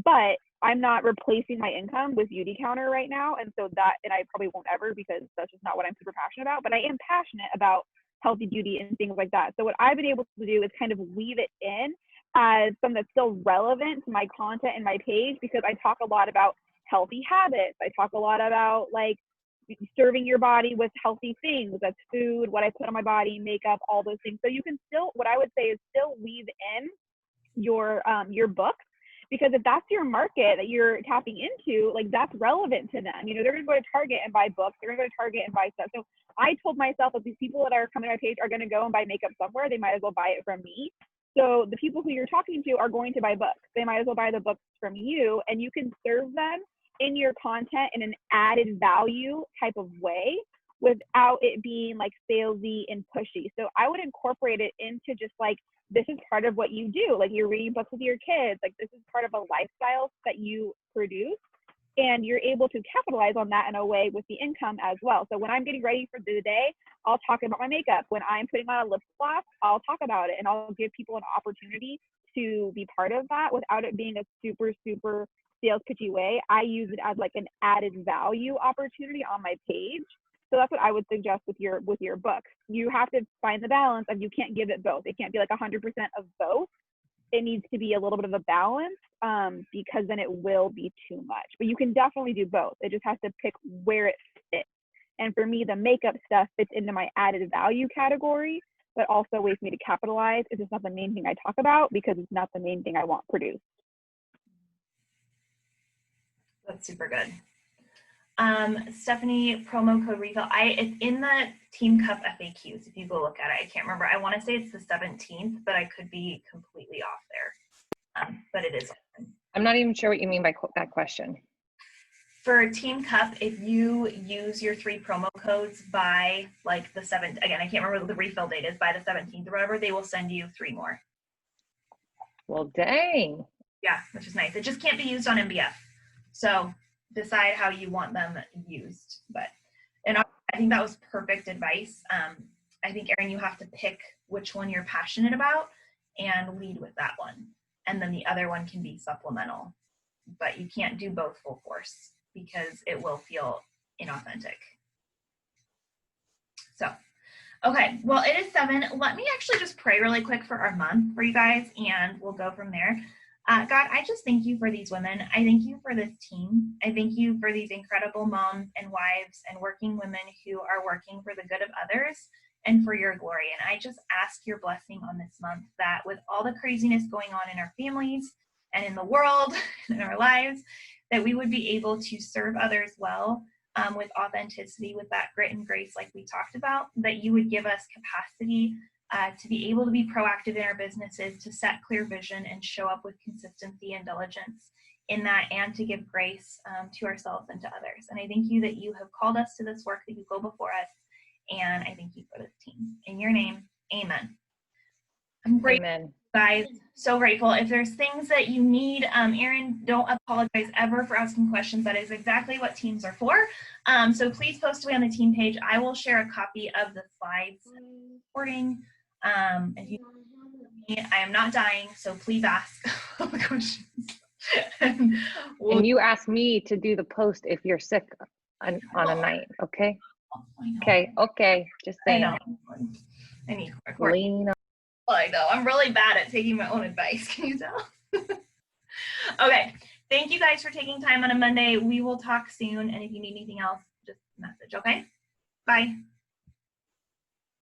But I'm not replacing my income with Beauty Counter right now. And so and I probably won't ever because that's just not what I'm super passionate about. But I am passionate about healthy beauty and things like that. So what I've been able to do is kind of weave it in as something that's still relevant to my content and my page, because I talk a lot about healthy habits. I talk a lot about like serving your body with healthy things. That's food, what I put on my body, makeup, all those things. So you can still, what I would say is still weave in your books, because if that's your market that you're tapping into, like that's relevant to them. You know, they're going to go to Target and buy books. They're going to go to Target and buy stuff. So I told myself that these people that are coming to my page are going to go and buy makeup somewhere. They might as well buy it from me. So the people who you're talking to are going to buy books. They might as well buy the books from you, and you can serve them in your content in an added value type of way without it being like salesy and pushy. So I would incorporate it into just like, this is part of what you do. Like you're reading books with your kids. Like this is part of a lifestyle that you produce, and you're able to capitalize on that in a way with the income as well. So when I'm getting ready for the day, I'll talk about my makeup. When I'm putting on a lip gloss, I'll talk about it, and I'll give people an opportunity to be part of that without it being a super, super sales pitchy way. I use it as like an added value opportunity on my page. So that's what I would suggest with your books. You have to find the balance of, you can't give it both. It can't be like 100% of both. It needs to be a little bit of a balance, because then it will be too much. But you can definitely do both. It just has to pick where it fits. And for me, the makeup stuff fits into my added value category, but also ways for me to capitalize. It's just not the main thing I talk about because it's not the main thing I want produced. That's super good. Stephanie, promo code refill. It's in the Team Cup FAQs. If you go look at it, I can't remember. I want to say it's the 17th, but I could be completely off there. But it is. I'm not even sure what you mean by that question. For Team Cup, if you use your 3 promo codes by like the 7th, again, I can't remember what the refill date is, by the 17th or whatever, they will send you 3 more. Well, dang. Yeah, which is nice. It just can't be used on MBF. So decide how you want them used. And I think that was perfect advice. I think, Erin, you have to pick which one you're passionate about and lead with that one. And then the other one can be supplemental. But you can't do both full force because it will feel inauthentic. So, okay, well, it is 7. Let me actually just pray really quick for our month for you guys, and we'll go from there. God, I just thank you for these women. I thank you for this team. I thank you for these incredible moms and wives and working women who are working for the good of others and for your glory. And I just ask your blessing on this month, that with all the craziness going on in our families and in the world and in our lives, that we would be able to serve others well, with authenticity, with that grit and grace like we talked about, that you would give us capacity to be able to be proactive in our businesses, to set clear vision and show up with consistency and diligence in that, and to give grace to ourselves and to others. And I thank you that you have called us to this work, that you go before us, and I thank you for this team. In your name, amen. I'm grateful, Amen. guys. So grateful. If there's things that you need, Erin, don't apologize ever for asking questions. That is exactly what teams are for. So please post away on the team page. I will share a copy of the slides recording. If you, I am not dying, so please ask all the questions. And you asked me to do the post if you're sick on a night, okay? Okay, just saying. I know. I need to record. I know. I'm really bad at taking my own advice. Can you tell? Okay. Thank you guys for taking time on a Monday. We will talk soon. And if you need anything else, just message, okay? Bye.